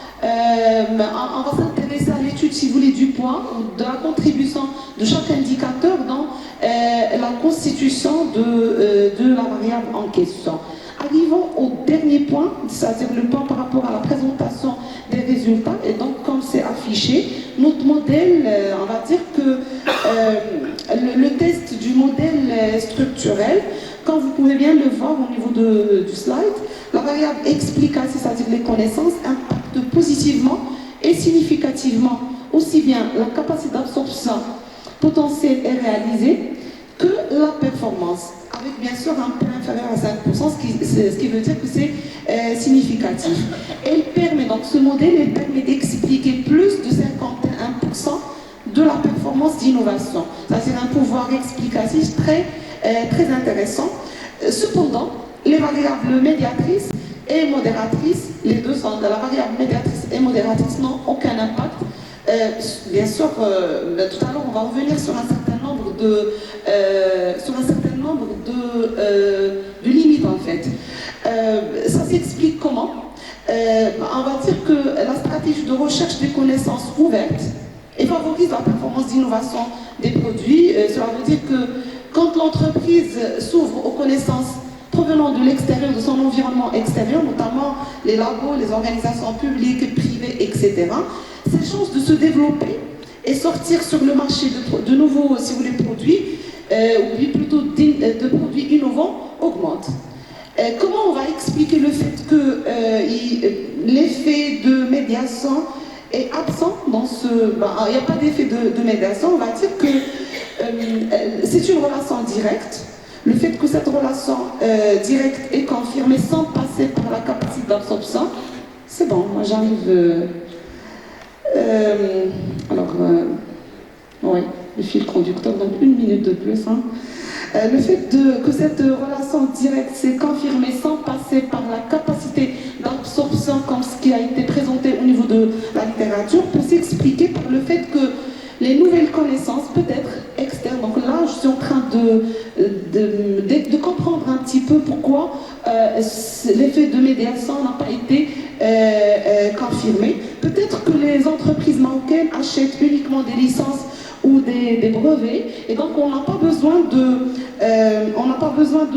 s'intéresser à l'étude, si vous voulez, du poids ou de la contribution de chaque indicateur dans la constitution de la variable en question. Arrivons au dernier point, c'est-à-dire le point par rapport à la présentation des résultats. Et donc, comme c'est affiché, notre modèle, on va dire que le test du modèle structurel, comme vous pouvez bien le voir au niveau du slide, la variable explicative, c'est-à-dire les connaissances, impacte positivement et significativement aussi bien la capacité d'absorption potentielle et réalisée que la performance, avec bien sûr un point inférieur à 5%, ce qui veut dire que c'est significatif. Donc ce modèle permet d'expliquer plus de 51% de la performance d'innovation. Ça, c'est un pouvoir explicatif très intéressant. Cependant, les variables médiatrices et modératrices, les deux sont la variable médiatrice et modératrice n'ont aucun impact. Bien sûr, tout à l'heure, on va revenir sur un certain nombre de limites en fait. Ça s'explique comment? On va dire que la stratégie de recherche des connaissances ouvertes et favorise la performance d'innovation des produits. Cela veut dire que quand l'entreprise s'ouvre aux connaissances provenant de l'extérieur, de son environnement extérieur, notamment les labos, les organisations publiques, privées, etc., ses chances de se développer et sortir sur le marché de nouveaux, si vous voulez, produits, ou plutôt de produits innovants, augmentent. Comment on va expliquer le fait que l'effet de médiation est absent dans ce... il n'y a pas d'effet de médiation, on va dire que c'est une relation directe. Le fait que cette relation directe est confirmée sans passer par la capacité d'absorption, c'est bon, moi j'arrive... oui, le fil conducteur, donc 1 minute de plus. Le fait que cette relation directe s'est confirmée sans passer par la capacité d'absorption, comme ce qui a été présenté au niveau de la littérature, peut s'expliquer par le fait que les nouvelles connaissances, peut-être externes, donc là je suis en train train de comprendre un petit peu pourquoi l'effet de médiation n'a pas été confirmé. Peut-être que les entreprises marocaines achètent uniquement des licences ou des brevets, et donc on n'a pas besoin de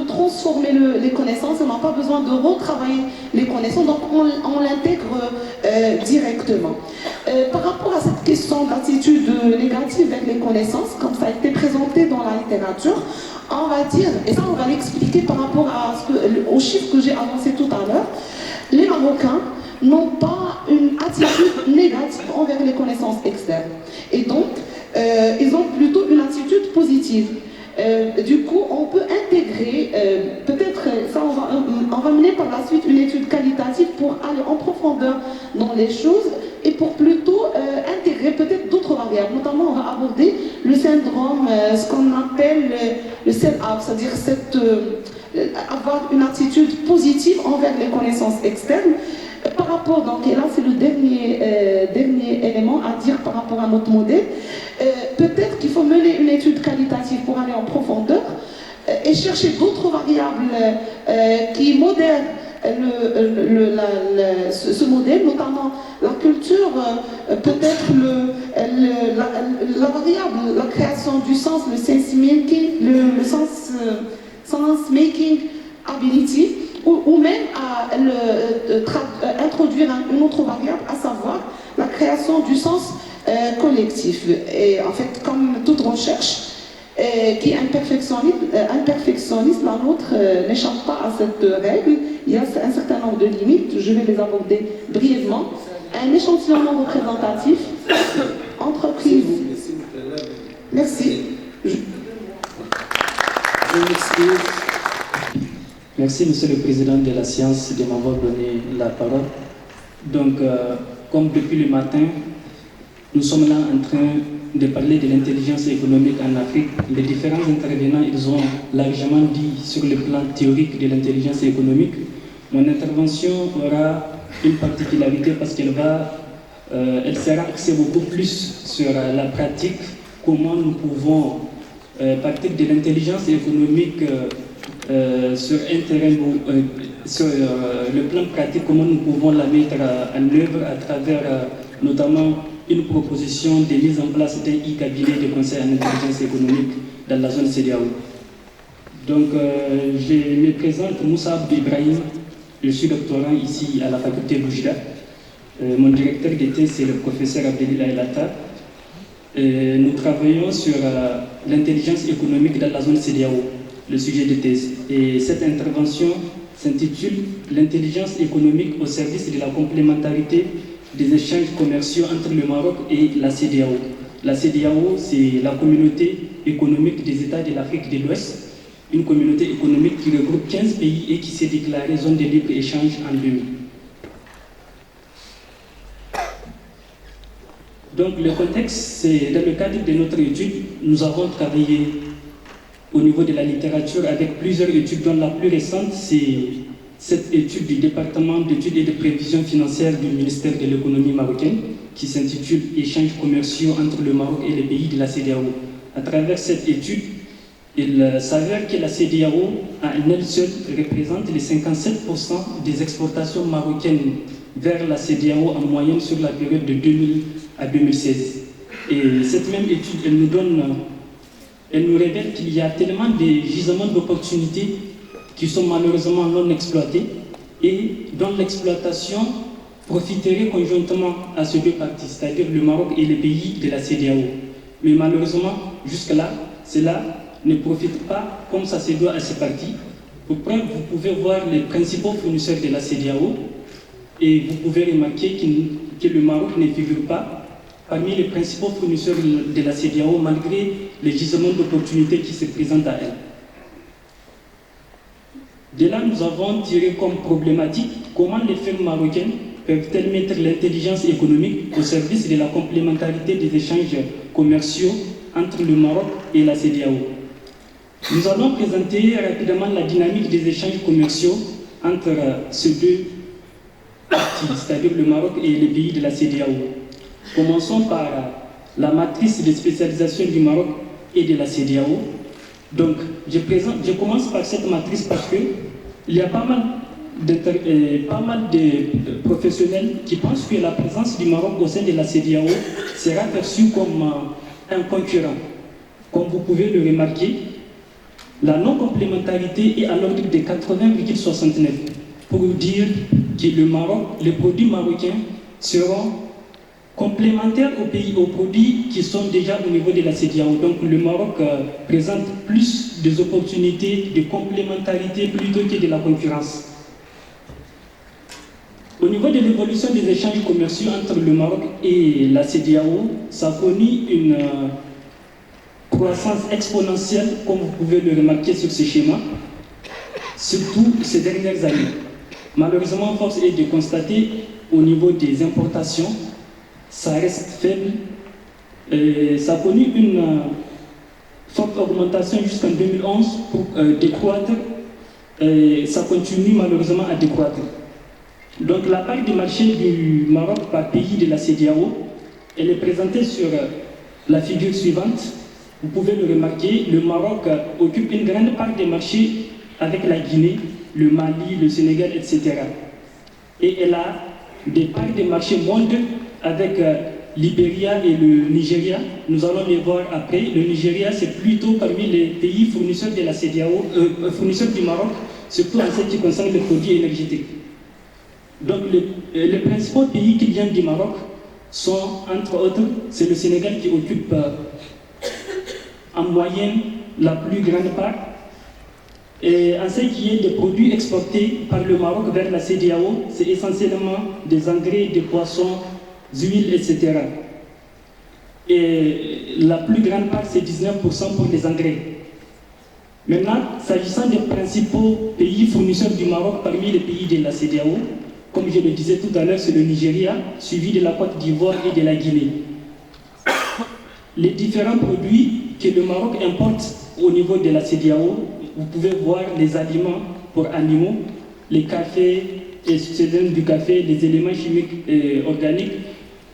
transformer les connaissances, on n'a pas besoin de retravailler les connaissances, donc on l'intègre directement. Par rapport à cette question d'attitude négative avec les connaissances, comme ça a été présenté dans la littérature, on va dire, et ça on va l'expliquer par rapport aux chiffres que j'ai avancés tout à l'heure, les Marocains n'ont pas une attitude négative envers les connaissances externes. Et donc, ils ont plutôt une attitude positive. Du coup, on peut intégrer, peut-être, ça on va mener par la suite une étude qualitative pour aller en profondeur dans les choses et pour plutôt intégrer peut-être d'autres variables. Notamment, on va aborder le syndrome, ce qu'on appelle le sell-out, c'est-à-dire avoir une attitude positive envers les connaissances externes. Par rapport, donc, et là c'est le dernier élément à dire par rapport à notre modèle, peut-être qu'il faut mener une étude qualitative pour aller en profondeur et chercher d'autres variables qui modèrent ce modèle, notamment la culture, peut-être la variable, la création du sens, le sense making, le sense making ability, ou même introduire une autre variable, à savoir la création du sens collectif. Et en fait, comme toute recherche qui est imperfectionniste, la nôtre n'échappe pas à cette règle. Il y a un certain nombre de limites, je vais les aborder brièvement. Un échantillonnement représentatif, entreprise. Merci. Je m'excuse. Merci, Monsieur le Président de la Science, de m'avoir donné la parole. Donc, comme depuis le matin, nous sommes là en train de parler de l'intelligence économique en Afrique. Les différents intervenants, ils ont largement dit sur le plan théorique de l'intelligence économique. Mon intervention aura une particularité parce qu'elle sera axée beaucoup plus sur la pratique, comment nous pouvons partir de l'intelligence économique sur un terrain, sur le plan pratique, comment nous pouvons la mettre en œuvre à travers notamment une proposition de mise en place d'un e-cabinet de conseil en intelligence économique dans la zone CEDEAO. Donc, je me présente, Moussa Abdou Ibrahim, je suis doctorant ici à la faculté Boujda. Mon directeur d'été, c'est le professeur Abdelila Elata. Nous travaillons sur l'intelligence économique dans la zone CEDEAO, le sujet de thèse. Et cette intervention s'intitule « L'intelligence économique au service de la complémentarité des échanges commerciaux entre le Maroc et la CEDEAO ». La CEDEAO, c'est la communauté économique des États de l'Afrique de l'Ouest, une communauté économique qui regroupe 15 pays et qui s'est déclarée zone de libre-échange en 2000. Donc le contexte, c'est dans le cadre de notre étude, nous avons travaillé au niveau de la littérature avec plusieurs études, dont la plus récente, c'est cette étude du département d'études et de prévision financière du ministère de l'économie marocaine, qui s'intitule « Échanges commerciaux entre le Maroc et les pays de la CEDEAO ». À travers cette étude, il s'avère que la CEDEAO, à elle seule, représente les 57% des exportations marocaines vers la CEDEAO en moyenne sur la période de 2000 à 2016. Et cette même étude, elle nous révèle qu'il y a tellement de gisements d'opportunités qui sont malheureusement non exploités et dont l'exploitation profiterait conjointement à ces deux parties, c'est-à-dire le Maroc et les pays de la CEDEAO. Mais malheureusement, jusque-là, cela ne profite pas comme ça se doit à ces parties. Pour preuve, vous pouvez voir les principaux fournisseurs de la CEDEAO et vous pouvez remarquer que le Maroc ne figure pas parmi les principaux fournisseurs de la CEDEAO malgré les gisements d'opportunités qui se présentent à elle. De là, nous avons tiré comme problématique comment les firmes marocaines peuvent-elles mettre l'intelligence économique au service de la complémentarité des échanges commerciaux entre le Maroc et la CEDEAO. Nous allons présenter rapidement la dynamique des échanges commerciaux entre ces deux parties, c'est-à-dire le Maroc et les pays de la CEDEAO. Commençons par la matrice de spécialisation du Maroc et de la CEDEAO. Donc, je commence par cette matrice parce qu'il y a pas mal de professionnels qui pensent que la présence du Maroc au sein de la CEDEAO sera perçue comme un concurrent. Comme vous pouvez le remarquer, la non-complémentarité est à l'ordre de 80,69 pour dire que les produits marocains seront complémentaires aux produits qui sont déjà au niveau de la CEDEAO. Donc le Maroc présente plus des opportunités de complémentarité plutôt que de la concurrence. Au niveau de l'évolution des échanges commerciaux entre le Maroc et la CEDEAO, ça a connu une croissance exponentielle, comme vous pouvez le remarquer sur ce schéma, surtout ces dernières années. Malheureusement, force est de constater au niveau des importations, ça reste faible. Ça a connu une forte augmentation jusqu'en 2011 pour décroître. Ça continue malheureusement à décroître. Donc la part du marché du Maroc par pays de la CEDEAO, elle est présentée sur la figure suivante. Vous pouvez le remarquer, le Maroc occupe une grande part des marchés avec la Guinée, le Mali, le Sénégal, etc. Et elle a des parts des marchés moindres avec Libéria et le Nigeria. Nous allons les voir après. Le Nigeria, c'est plutôt parmi les pays fournisseurs de la CEDEAO, fournisseurs du Maroc, surtout en ce qui concerne les produits énergétiques. Donc les principaux pays qui viennent du Maroc sont, entre autres, c'est le Sénégal qui occupe en moyenne la plus grande part. Et en ce qui est des produits exportés par le Maroc vers la CEDEAO, c'est essentiellement des engrais, des poissons, huiles, etc. Et la plus grande part, c'est 19% pour les engrais. Maintenant, s'agissant des principaux pays fournisseurs du Maroc parmi les pays de la CEDEAO, comme je le disais tout à l'heure, c'est le Nigeria, suivi de la Côte d'Ivoire et de la Guinée. Les différents produits que le Maroc importe au niveau de la CEDEAO, vous pouvez voir les aliments pour animaux, les cafés, du café, les éléments chimiques et organiques.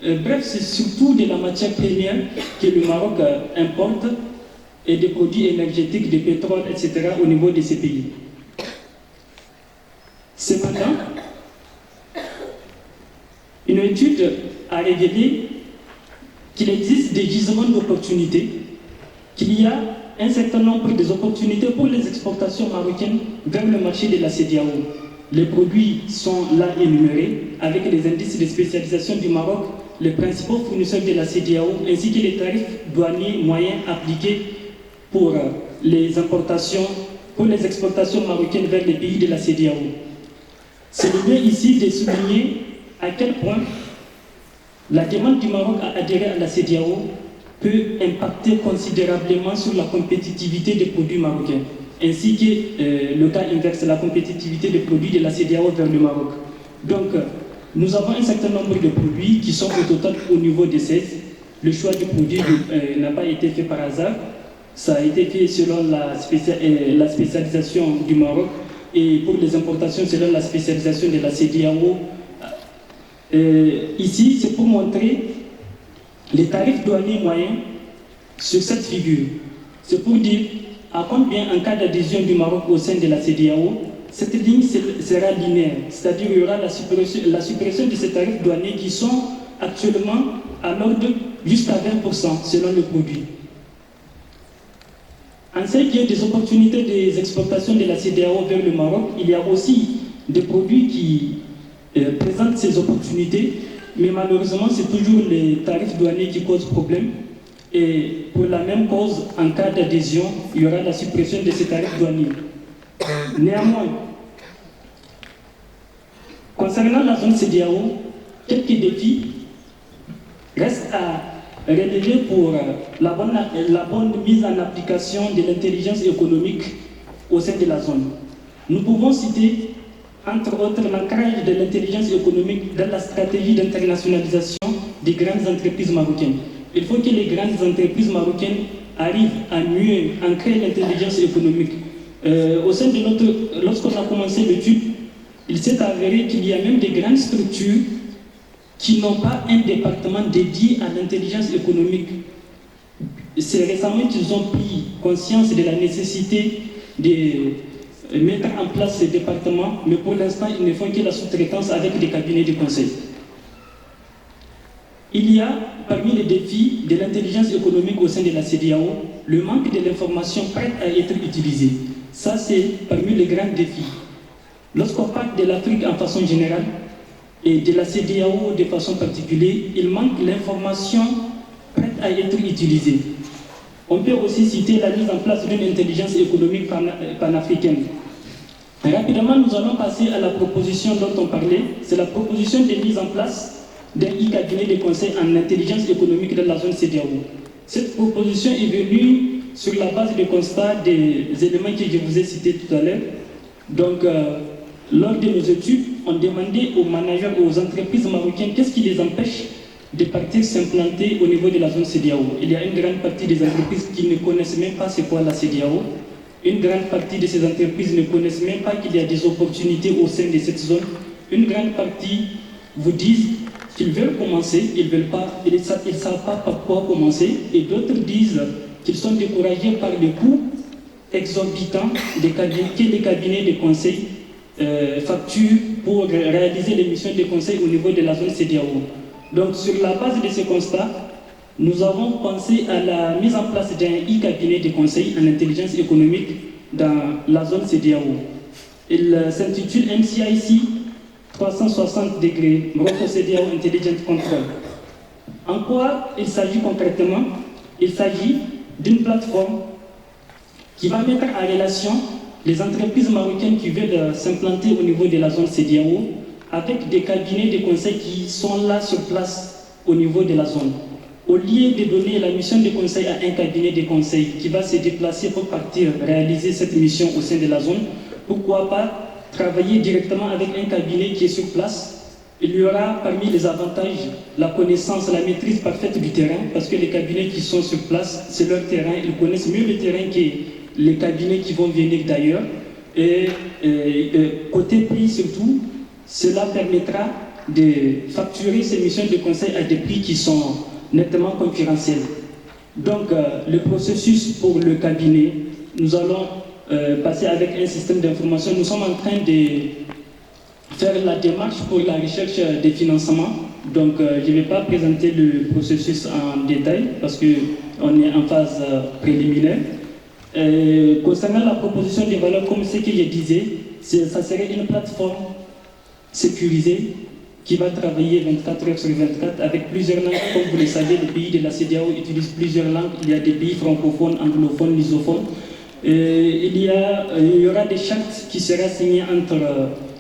Bref, c'est surtout de la matière première que le Maroc importe et des produits énergétiques, des pétroles, etc. au niveau de ces pays. Cependant, une étude a révélé qu'il existe des gisements d'opportunités, qu'il y a un certain nombre d'opportunités pour les exportations marocaines vers le marché de la CEDEAO. Les produits sont là énumérés avec les indices de spécialisation du Maroc, les principaux fournisseurs de la CEDEAO, ainsi que les tarifs douaniers moyens appliqués pour les importations, pour les exportations marocaines vers les pays de la CEDEAO. C'est le bien ici de souligner à quel point la demande du Maroc à adhérer à la CEDEAO peut impacter considérablement sur la compétitivité des produits marocains, ainsi que le cas inverse, la compétitivité des produits de la CEDEAO vers le Maroc. Donc, nous avons un certain nombre de produits qui sont au total au niveau de 16. Le choix du produit n'a pas été fait par hasard. Ça a été fait selon la spécialisation du Maroc et pour les importations selon la spécialisation de la CEDEAO. Ici, c'est pour montrer les tarifs douaniers moyens sur cette figure. C'est pour dire à combien, en cas d'adhésion du Maroc au sein de la CEDEAO, cette ligne sera linéaire, c'est-à-dire qu'il y aura la suppression de ces tarifs douaniers qui sont actuellement à l'ordre jusqu'à 20% selon le produit. En ce qui est des opportunités des exportations de la CEDEAO vers le Maroc, il y a aussi des produits qui présentent ces opportunités, mais malheureusement c'est toujours les tarifs douaniers qui causent problème. Et pour la même cause, en cas d'adhésion, il y aura la suppression de ces tarifs douaniers. Néanmoins, concernant la zone CEDEAO, quelques défis restent à relever pour la bonne mise en application de l'intelligence économique au sein de la zone. Nous pouvons citer, entre autres, l'ancrage de l'intelligence économique dans la stratégie d'internationalisation des grandes entreprises marocaines. Il faut que les grandes entreprises marocaines arrivent à mieux ancrer l'intelligence économique. Au sein de lorsqu'on a commencé l'étude, il s'est avéré qu'il y a même des grandes structures qui n'ont pas un département dédié à l'intelligence économique. c'est récemment qu'ils ont pris conscience de la nécessité de mettre en place ces départements, mais pour l'instant, ils ne font que la sous-traitance avec des cabinets de conseil. Il y a, parmi les défis de l'intelligence économique au sein de la CEDEAO, le manque de l'information prête à être utilisée. Ça, c'est parmi les grands défis. Lorsqu'on parle de l'Afrique en façon générale et de la CEDEAO de façon particulière, il manque l'information prête à être utilisée. On peut aussi citer la mise en place d'une intelligence économique panafricaine. Rapidement, nous allons passer à la proposition dont on parlait. C'est la proposition de mise en place d'un cabinet de conseil en intelligence économique dans la zone CEDEAO. Cette proposition est venue sur la base des constats des éléments que je vous ai cités tout à l'heure. Donc, lors de nos études, on demandait aux managers et aux entreprises marocaines qu'est-ce qui les empêche de partir s'implanter au niveau de la zone CEDEAO. Il y a une grande partie des entreprises qui ne connaissent même pas c'est quoi la CEDEAO. Une grande partie de ces entreprises ne connaissent même pas qu'il y a des opportunités au sein de cette zone. Une grande partie vous disent qu'ils veulent commencer, ils ne savent pas par quoi commencer, et d'autres disent qu'ils sont découragés par les coûts exorbitants que les cabinets de conseil facturent pour réaliser les missions de conseil au niveau de la zone CEDEAO. Donc, sur la base de ces constats, nous avons pensé à la mise en place d'un cabinet de conseil en intelligence économique dans la zone CEDEAO. Il s'intitule MCIC 360 degrés, Morocco CEDEAO Intelligent Control. En quoi il s'agit concrètement? Il s'agit d'une plateforme qui va mettre en relation les entreprises marocaines qui veulent s'implanter au niveau de la zone CEDEAO avec des cabinets de conseil qui sont là sur place au niveau de la zone. Au lieu de donner la mission de conseil à un cabinet de conseil qui va se déplacer pour partir réaliser cette mission au sein de la zone, pourquoi pas travailler directement avec un cabinet qui est sur place? Il y aura parmi les avantages la connaissance, la maîtrise parfaite du terrain, parce que les cabinets qui sont sur place, c'est leur terrain, ils connaissent mieux le terrain que les cabinets qui vont venir d'ailleurs. Et côté prix surtout, cela permettra de facturer ces missions de conseil à des prix qui sont nettement concurrentiels. Donc le processus pour le cabinet, nous allons passer avec un système d'information. Nous sommes en train de faire la démarche pour la recherche des financements. Donc je ne vais pas présenter le processus en détail parce qu'on est en phase préliminaire. Concernant la proposition des valeurs, comme ce que je disais, ça serait une plateforme sécurisée qui va travailler 24 heures sur 24 avec plusieurs langues. Comme vous le savez, les pays de la CEDEAO utilisent plusieurs langues. Il y a des pays francophones, anglophones, lusophones. Il y aura des chartes qui seront signées entre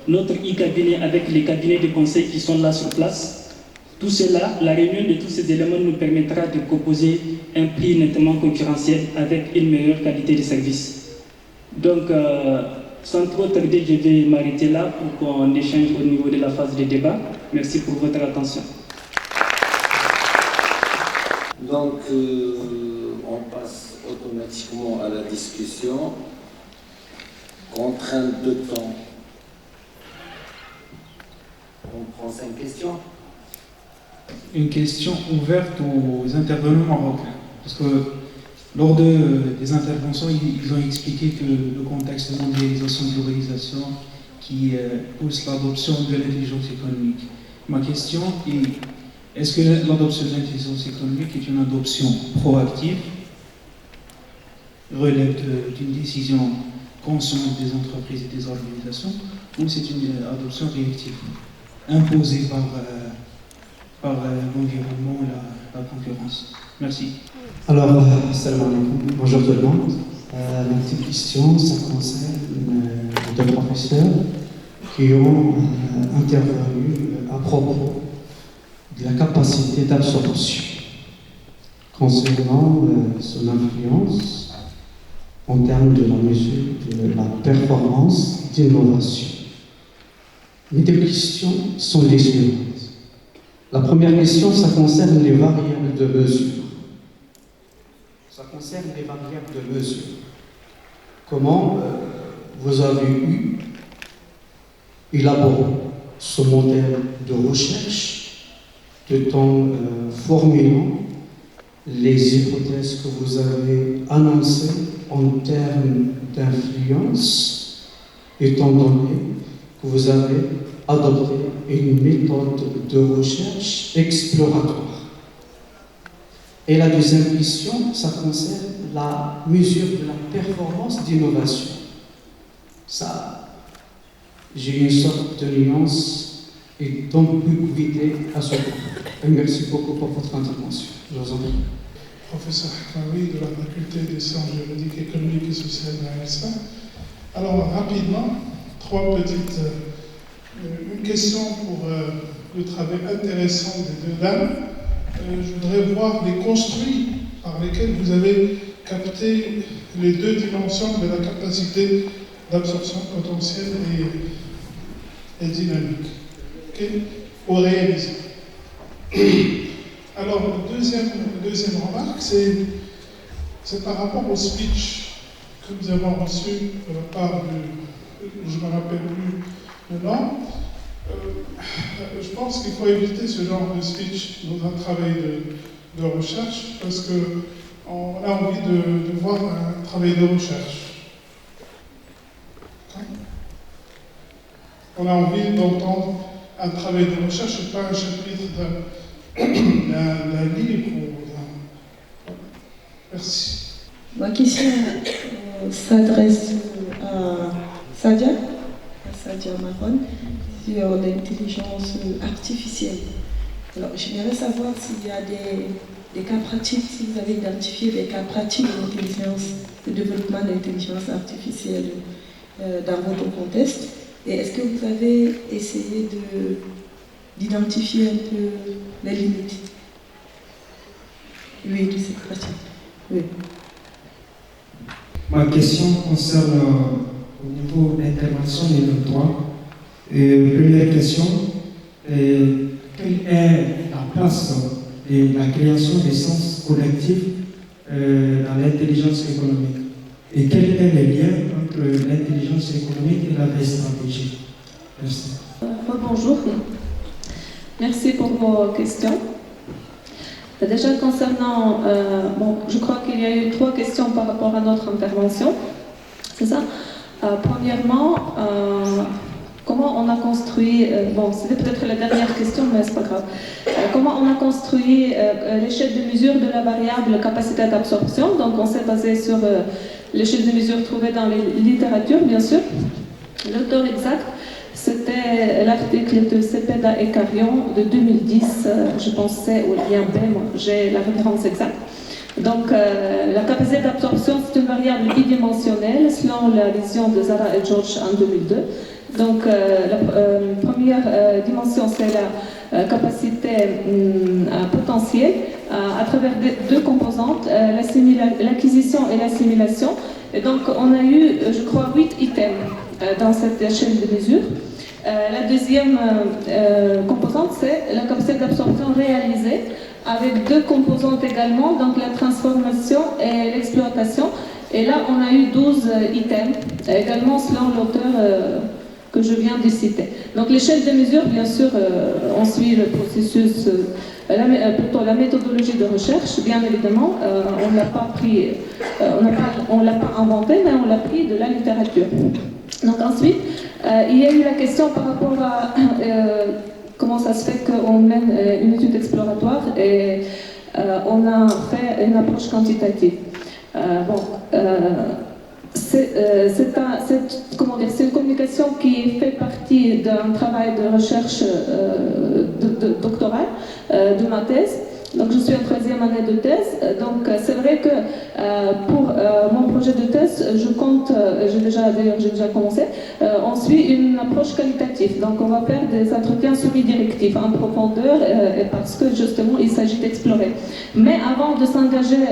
notre cabinet avec les cabinets de conseil qui sont là sur place. Tout cela, la réunion de tous ces éléments nous permettra de proposer un prix nettement concurrentiel avec une meilleure qualité de service. Donc, sans trop tarder, je vais m'arrêter là pour qu'on échange au niveau de la phase de débat. Merci pour votre attention. Donc, on passe automatiquement à la discussion. Contrainte de temps. On prend 5 questions. Une question ouverte aux intervenants marocains. Parce que lors des interventions, ils ont expliqué que le contexte de mondialisation et globalisation qui pousse l'adoption de l'intelligence économique. Ma question est, est-ce que l'adoption de l'intelligence économique est une adoption proactive, relève d'une décision consciente des entreprises et des organisations, ou c'est une adoption réactive, imposée par l'environnement et la concurrence? Merci. Alors, salam alaikum, bonjour tout le monde. Ma petite question, ça concerne deux professeurs qui ont intervenu à propos de la capacité d'absorption concernant son influence en termes de la mesure de la performance d'innovation. Mes deux questions sont les suivantes. La première question, ça concerne les variables de mesure. Ça concerne les variables de mesure. Comment vous avez élaboré ce modèle de recherche tout en formulant les hypothèses que vous avez annoncées en termes d'influence, étant donné que vous avez adopté une méthode de recherche exploratoire. Et la deuxième question, ça concerne la mesure de la performance d'innovation. Ça, j'ai une sorte de nuance et donc plus éviter à ce point. Et merci beaucoup pour votre intervention. Je vous en prie. Professeur Hakawi de la faculté des sciences juridiques, économiques et sociales de l'ASA. Alors, rapidement, trois petites. Une question pour le travail intéressant des deux dames. Je voudrais voir les construits par lesquels vous avez capté les deux dimensions de la capacité d'absorption potentielle et dynamique, au réalisme. Alors, deuxième remarque, c'est par rapport au speech que nous avons reçu de la part de, je ne me rappelle plus le nom. Je pense qu'il faut éviter ce genre de speech dans un travail de recherche parce qu'on a envie de voir un travail de recherche. On a envie d'entendre un travail de recherche et pas un chapitre d'un livre. Merci. Ma question s'adresse à Sadia Marron, sur l'intelligence artificielle. Alors, j'aimerais savoir s'il y a des cas pratiques, si vous avez identifié des cas pratiques de développement de l'intelligence artificielle dans votre contexte. Et est-ce que vous avez essayé d'identifier un peu les limites, oui, de cette pratique? Oui. Ma question concerne au niveau d'intervention des notoires. Première question, quelle est la place de la création des sens collectifs dans l'intelligence économique? Et quel est le lien entre l'intelligence économique et la vraie stratégie? Merci. Bonjour. Merci pour vos questions. Déjà concernant, je crois qu'il y a eu 3 questions par rapport à notre intervention. C'est ça? Premièrement, comment on a construit, c'était peut-être la dernière question, mais c'est pas grave. Comment on a construit l'échelle de mesure de la variable capacité d'absorption? Donc on s'est basé sur l'échelle de mesure trouvée dans les littératures, bien sûr. L'auteur exact, c'était l'article de Cepeda et Carion de 2010, je pensais au lien B, j'ai la référence exacte. Donc, la capacité d'absorption, c'est une variable bidimensionnelle selon la vision de Zara et George en 2002. Donc, la première dimension, c'est la capacité potentielle à travers 2 composantes, l'acquisition et l'assimilation. Et donc, on a eu, je crois, 8 items dans cette échelle de mesure. La deuxième composante, c'est la capacité d'absorption réalisée, avec 2 composantes également, donc la transformation et l'exploitation. Et là, on a eu 12 items, également selon l'auteur que je viens de citer. Donc l'échelle de mesure, bien sûr, on suit le processus, plutôt la méthodologie de recherche, bien évidemment. On ne l'a pas pris, on l'a pas inventé, mais on l'a pris de la littérature. Donc ensuite, il y a eu la question par rapport à comment ça se fait qu'on mène une étude exploratoire et on a fait une approche quantitative. C'est une communication qui fait partie d'un travail de recherche doctorale de ma thèse. Donc je suis en 3e année de thèse. Donc c'est vrai que pour mon projet de thèse, je compte, j'ai déjà commencé, on suit une approche qualitative. Donc on va faire des entretiens semi-directifs en profondeur parce que justement il s'agit d'explorer. Mais avant de s'engager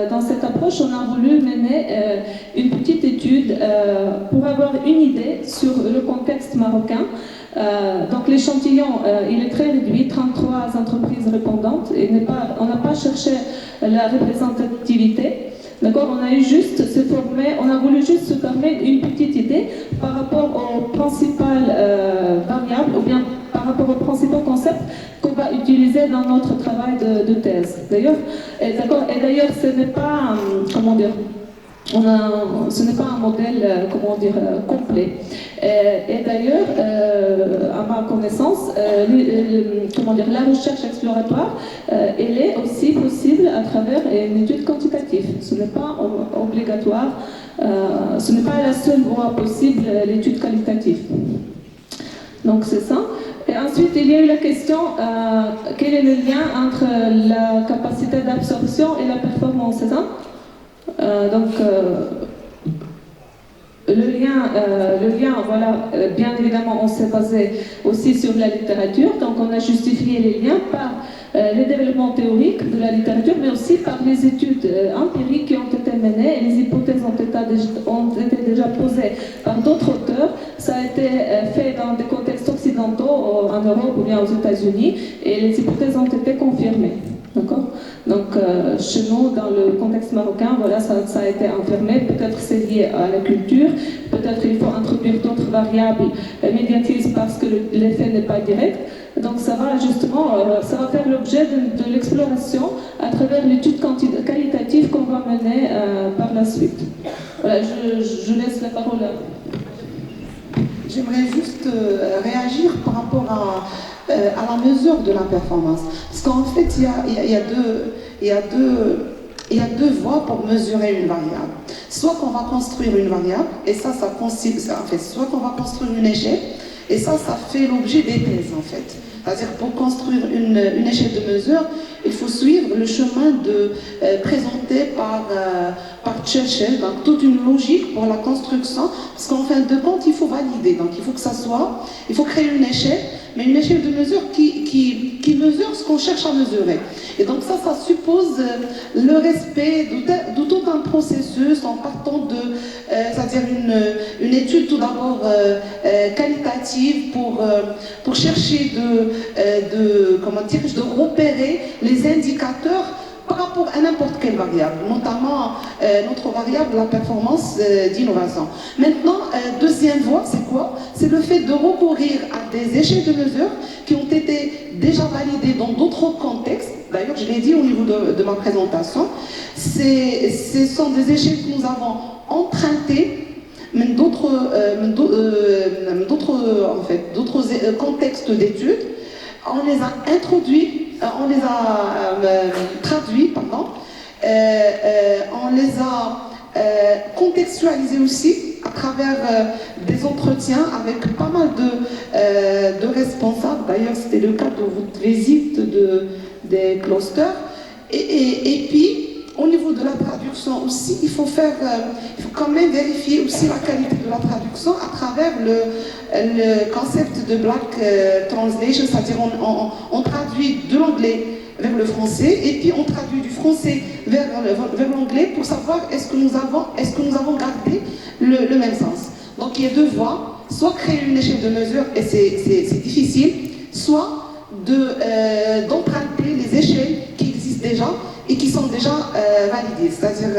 dans cette approche, on a voulu mener une petite étude pour avoir une idée sur le contexte marocain. Donc l'échantillon, il est très réduit, 33 entreprises répondantes, et on n'a pas cherché la représentativité. D'accord, on a eu juste on a voulu juste se permettre une petite idée par rapport aux principales variables ou bien par rapport aux principaux concepts qu'on va utilisé dans notre travail de thèse. D'ailleurs, ce n'est pas, comment dire, ce n'est pas un modèle, complet. Et d'ailleurs, à ma connaissance, la recherche exploratoire, elle est aussi possible à travers une étude quantitative. Ce n'est pas obligatoire, ce n'est pas la seule voie possible, l'étude qualitative. Donc c'est ça. Et ensuite, il y a eu la question, quel est le lien entre la capacité d'absorption et la performance, c'est ça? Le lien, voilà, bien évidemment, on s'est basé aussi sur la littérature, donc on a justifié les liens par les développements théoriques de la littérature, mais aussi par les études empiriques qui ont été menées, et les hypothèses ont été déjà posées par d'autres auteurs. Ça a été fait dans des contextes occidentaux, en Europe ou bien aux États-Unis, et les hypothèses ont été confirmées. D'accord? Donc, chez nous, dans le contexte marocain, voilà, ça a été affirmé. Peut-être c'est lié à la culture, peut-être il faut introduire d'autres variables médiatisées parce que l'effet n'est pas direct. Donc, ça va justement, ça va faire l'objet de l'exploration à travers l'étude qualitative qu'on va mener par la suite. Voilà, je laisse la parole à... J'aimerais juste réagir par rapport à la mesure de la performance. Parce qu'en fait, il y a deux voies pour mesurer une variable. Soit qu'on va construire une variable, et ça consiste, en fait, soit qu'on va construire une échelle, et ça fait l'objet des thèses, en fait. C'est-à-dire, pour construire une échelle de mesure, il faut suivre le chemin présenté par Churchill, donc toute une logique pour la construction, parce qu'en fin de compte, il faut valider. Donc, il faut créer une échelle, mais une échelle de mesure qui mesure ce qu'on cherche à mesurer. Et donc ça suppose le respect de tout un processus en partant c'est-à-dire une étude tout d'abord qualitative pour chercher de repérer les indicateurs par rapport à n'importe quelle variable, notamment notre variable, la performance d'innovation. Maintenant, deuxième voie, c'est quoi? C'est le fait de recourir à des échelles de mesure qui ont été déjà validées dans d'autres contextes. D'ailleurs, je l'ai dit au niveau de ma présentation. Ce sont des échelles que nous avons empruntées d'autres contextes d'études. On les a traduits, on les a contextualisés aussi à travers des entretiens avec pas mal de responsables. D'ailleurs, c'était le cas de votre visite des clusters. Et puis, au niveau de la traduction aussi, il faut quand même vérifier aussi la qualité de la traduction à travers le concept de Black Translation, c'est-à-dire on traduit de l'anglais vers le français et puis on traduit du français vers l'anglais pour savoir est-ce que nous avons gardé le même sens. Donc il y a deux voies, soit créer une échelle de mesure et c'est difficile, soit d'emprunter les échelles qui existent déjà et qui sont déjà validées. C'est-à-dire,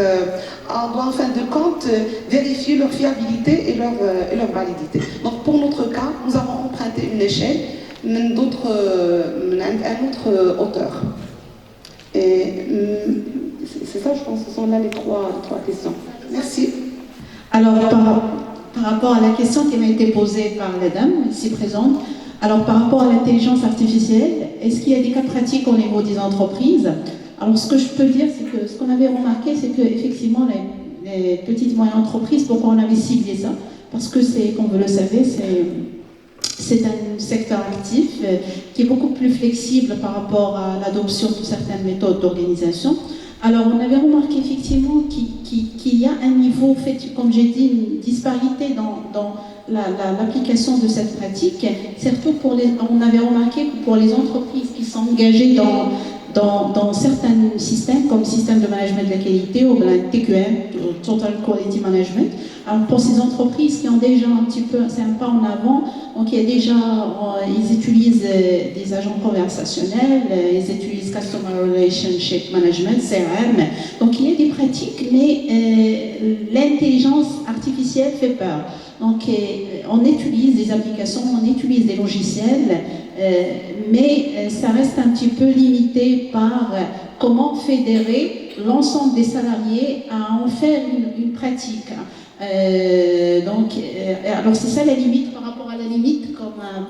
on doit en fin de compte vérifier leur fiabilité et leur validité. Donc pour notre cas, nous avons emprunté une échelle d'un autre auteur. Et c'est ça, je pense, ce sont là les trois questions. Merci. Alors, par rapport à la question qui m'a été posée par les dames ici présentes, alors par rapport à l'intelligence artificielle, est-ce qu'il y a des cas pratiques au niveau des entreprises? Alors, ce que je peux dire, c'est que ce qu'on avait remarqué, c'est qu'effectivement, les petites et moyennes entreprises, pourquoi on avait ciblé ça? Parce que comme vous le savez, c'est un secteur actif qui est beaucoup plus flexible par rapport à l'adoption de certaines méthodes d'organisation. Alors, on avait remarqué effectivement qu'il y a un niveau, comme j'ai dit, une disparité dans l'application de cette pratique, surtout on avait remarqué que pour les entreprises qui sont engagées dans certains systèmes, comme le système de management de la qualité ou la TQM, Total Quality Management. Alors pour ces entreprises qui ont déjà un petit peu, c'est un pas en avant, donc il y a déjà, ils utilisent des agents conversationnels, ils utilisent Customer Relationship Management, CRM, donc il y a des pratiques, mais l'intelligence artificielle fait peur. Donc on utilise des applications, on utilise des logiciels mais ça reste un petit peu limité par comment fédérer l'ensemble des salariés à en faire une pratique. Alors c'est ça la limite par rapport à la limite, comme a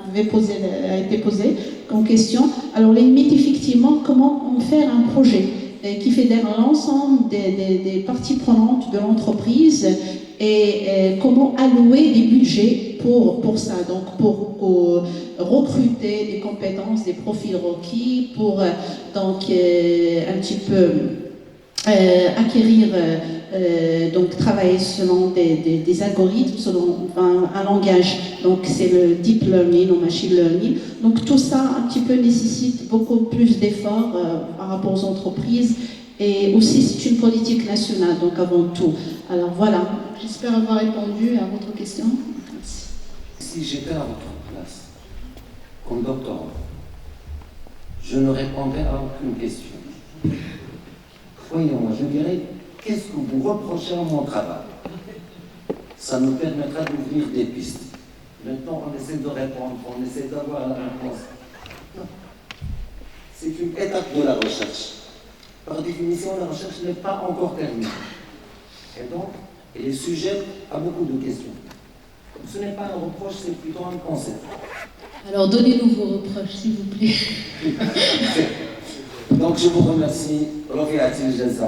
été posé comme question. Alors les limites, effectivement, comment en faire un projet qui fédère l'ensemble des parties prenantes de l'entreprise et comment allouer des budgets pour ça, donc pour recruter des compétences, des profils requis, pour donc un petit peu acquérir, donc travailler selon des algorithmes, selon un langage, donc c'est le deep learning ou machine learning. Donc tout ça un petit peu nécessite beaucoup plus d'efforts par rapport aux entreprises, et aussi c'est une politique nationale, donc avant tout. Alors voilà, j'espère avoir répondu à votre question. Merci. Si j'étais à votre place, comme doctorant, je ne répondrais à aucune question. Croyez-moi, je dirais, qu'est-ce que vous reprochez à mon travail? Ça nous permettra d'ouvrir des pistes. Maintenant, on essaie de répondre, on essaie d'avoir la réponse. Non. C'est une étape de la recherche. Par définition, la recherche n'est pas encore terminée. Et donc, elle est sujette à beaucoup de questions. Ce n'est pas un reproche, c'est plutôt un concept. Alors, donnez-nous vos reproches, s'il vous plaît. Donc, je vous remercie. Rofi Atil Jensa.